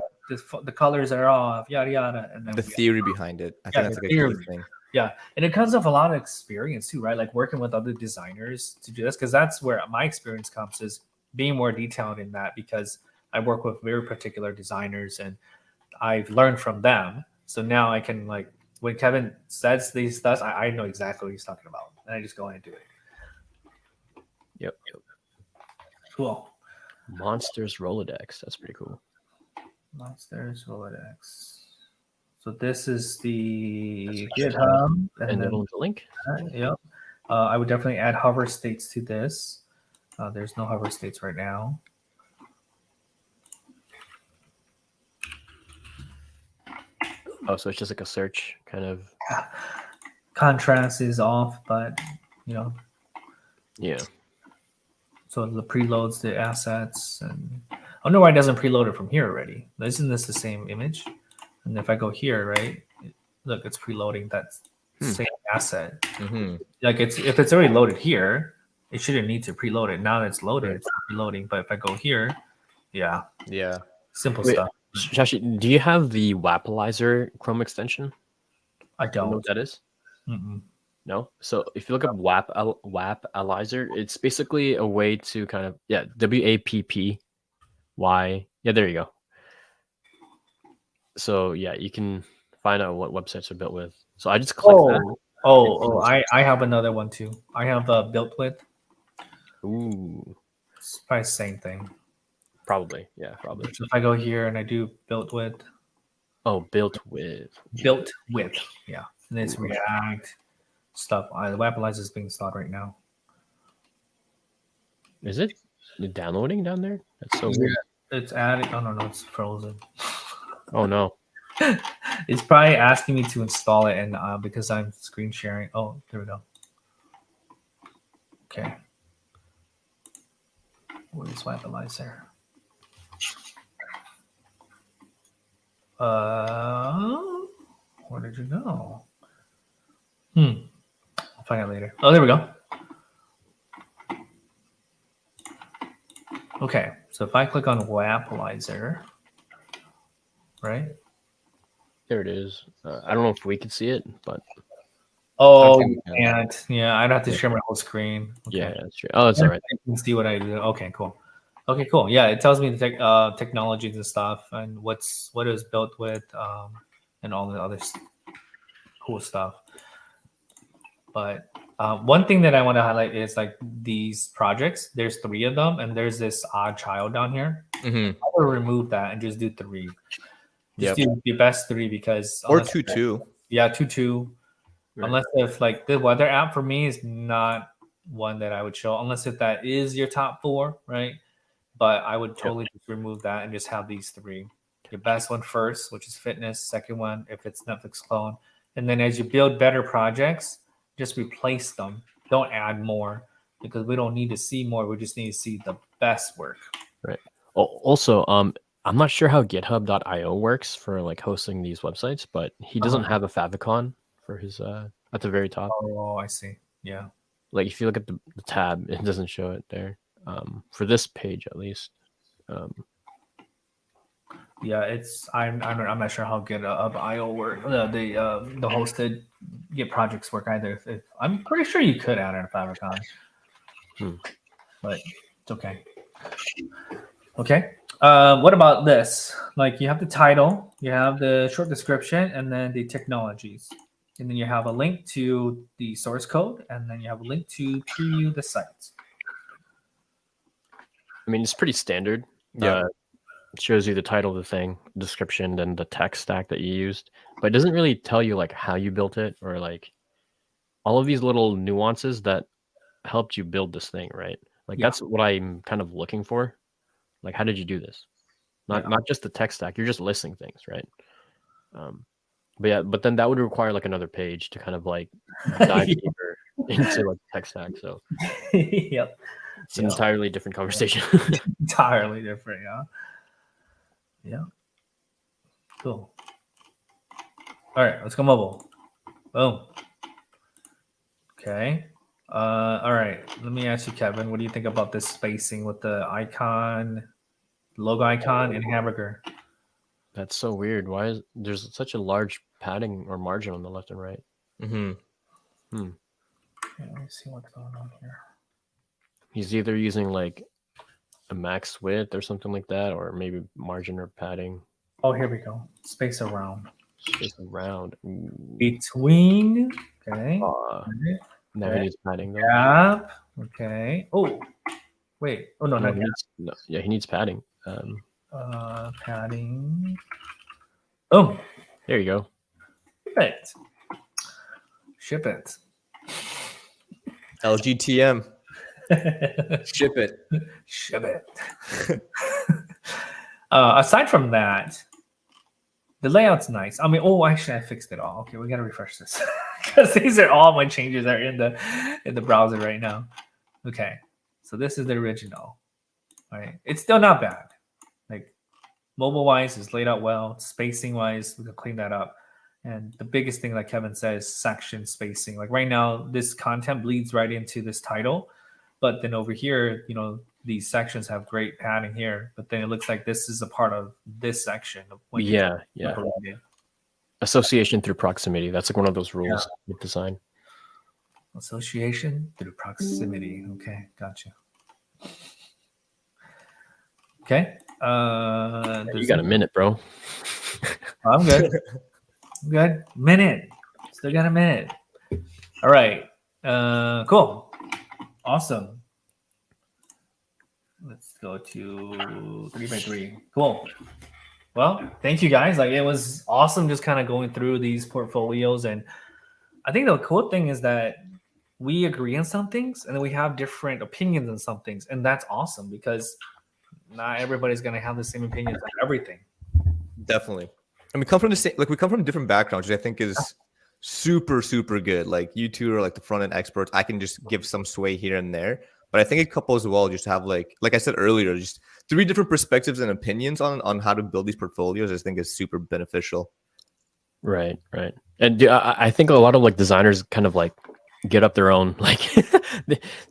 The colors are off, yada yada. And then The theory behind it. I think that's like a key thing. Yeah, and it comes with a lot of experience too, right? Like working with other designers to do this, because that's where my experience comes, is being more detailed in that, because I work with very particular designers and I've learned from them. So now I can, like, when Kevin says these stuff, I know exactly what he's talking about, and I just go ahead and do it. Yep. Cool. Monsters Rolodex. That's pretty cool. Monsters Rolodex. So this is the GitHub, and then the link. Yep. I would definitely add hover states to this. There's no hover states right now. Oh, so it's just like a search kind of. Contrast is off, but Yeah. So the preloads the assets, and I wonder why it doesn't preload it from here already. Isn't this the same image? And if I go here, right, look, it's preloading that same asset. Mm-hmm. Like if it's already loaded here, it shouldn't need to preload it. Now that it's loaded, it's not preloading. But if I go here, yeah, simple stuff. Shashi, do you have the Wapalizer Chrome extension? I Do you know don't. what that is? Mm-mm. No. So if you look up Wapalizer, it's basically a way to kind of WAPPY. Yeah, there you go. So yeah, you can find out what websites are built with. So I just click that. I have another one too. I have built with. Ooh, It's probably the same thing. probably. Yeah, probably. So if I go here and I do built with. Oh, built with. Yeah. And it's React stuff. The Wapalizer is being installed right now. Is it downloading down there? That's so weird. It's adding. Oh no, it's frozen. Oh no. It's probably asking me to install it, and because I'm screen sharing. Oh, there we go. Okay. Where's Wapalizer? Where did you go? I'll find out later. Oh, there we go. Okay, so if I click on Wapalizer, right? There it is. I don't know if we can see it, but Oh, Okay, you yeah. can't. Yeah, I'd have to Yeah. share my whole screen. Okay. yeah, that's true. Oh, that's all right. You can see what I do. Okay, cool. Okay, cool. Yeah, it tells me the technologies and stuff and what it was built with, and all the other cool stuff. But one thing that I want to highlight is like these projects. There's 3 of them, and there's this odd child down here. Mm-hmm. I will remove that and just do 3. Just Yep. do the best 3 because Or unless- 2-2. Yeah, 2-2. Right. Unless if like the weather app for me is not one that I would show, unless if that is your top 4, right? But I would totally just remove that and just have these 3. Your best one first, which is fitness. Second one, if it's Netflix clone, and then as you build better projects, just replace them. Don't add more because we don't need to see more. We just need to see the best work. Right. Also, I'm not sure how GitHub.io works for like hosting these websites, but he doesn't have a favicon for his at the very top. Oh, I see. Yeah. Like if you look at the tab, it doesn't show it there. For this page at least. Yeah, it's I'm not sure how GitHub.io work. The hosted Git projects work either. I'm pretty sure you could add in a favicon, but it's okay. Okay. What about this? Like you have the title, you have the short description, and then the technologies, and then you have a link to the source code, and then you have a link to preview the site. I mean, it's pretty standard. Yeah. It shows you the title of the thing, description, then the tech stack that you used, but it doesn't really tell you like how you built it or like all of these little nuances that helped you build this thing, right? Like that's what I'm kind of looking for. Like, how did you do this? Not just the tech stack. You're just listing things, right? But then that would require like another page to kind of like dive deeper into like tech stack. So Yep. it's an entirely different conversation. Entirely different, yeah. Yeah. Cool. All right, let's go mobile. Boom. Okay. All right. Let me ask you, Kevin, what do you think about this spacing with the icon, logo icon, and hamburger? That's so weird. Why is there's such a large padding or margin on the left and right? Mm-hmm. Okay, let me see what's going on here. He's either using like a max width or something like that, or maybe margin or padding. Oh, here we go. Space around. Space around. Ooh. Between. Okay. Now he needs padding though. Gap. Okay. Oh, wait. Oh, no, No, not he gap. needs, yeah, he needs padding. Padding. Boom. There you go. Ship it. Ship it. LGTM. Ship it. Ship it. Aside from that, the layout's nice. I mean, oh, actually, I fixed it all. Okay, we gotta refresh this because these are all my changes that are in the browser right now. Okay, so this is the original. All right, it's still not bad. Like mobile wise, it's laid out well. Spacing wise, we can clean that up. And the biggest thing, like Kevin says, section spacing. Like right now, this content bleeds right into this title, but then over here, you know, these sections have great padding here. But then it looks like this is a part of this section. Of when you upload it. Association through proximity. That's like one of those rules with design. Association through proximity. Okay, gotcha. Okay. You got a minute, bro. I'm good. I'm good. Minute. Still got a minute. All right. Cool. Awesome. Let's go to 3x3. Cool. Well, thank you guys. Like it was awesome just kind of going through these portfolios. And I think the cool thing is that we agree on some things and then we have different opinions on some things. And that's awesome because not everybody's going to have the same opinions on everything. Definitely. And we come from the same, like we come from different backgrounds, which I think is super, super good. Like you two are like the front end experts. I can just give some sway here and there. But I think it couples well just to have like I said earlier, just 3 different perspectives and opinions on how to build these portfolios. I just think is super beneficial. Right. And I think a lot of like designers kind of like get up their own like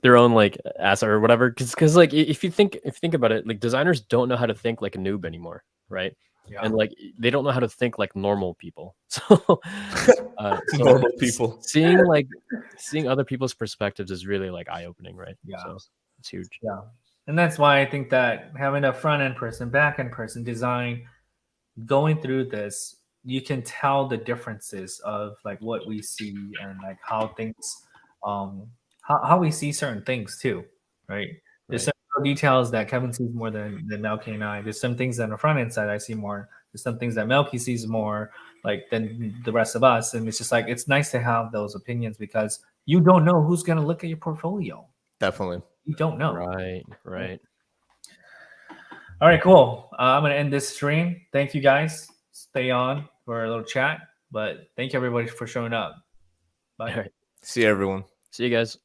their own like ass or whatever. Because like if you think about it, like designers don't know how to think like a noob anymore. right? Yeah. And like they don't know how to think like normal people. So, Normal people. seeing other people's perspectives is really like eye opening, right? Yeah. So it's huge. Yeah. And that's why I think that having a front end person, back end person, design, going through this, you can tell the differences of like what we see and like how things, how we see certain things too, right? There's Right. some details that Kevin sees more than Melkey and I. There's some things on the front end side I see more. There's some things that Melkey sees more like than the rest of us. And it's just like it's nice to have those opinions because you don't know who's gonna look at your portfolio. Definitely. You don't know. Right. All right, cool. I'm going to end this stream. Thank you guys. Stay on for a little chat, but thank you everybody for showing up. Bye. All right. See you, everyone. See you guys.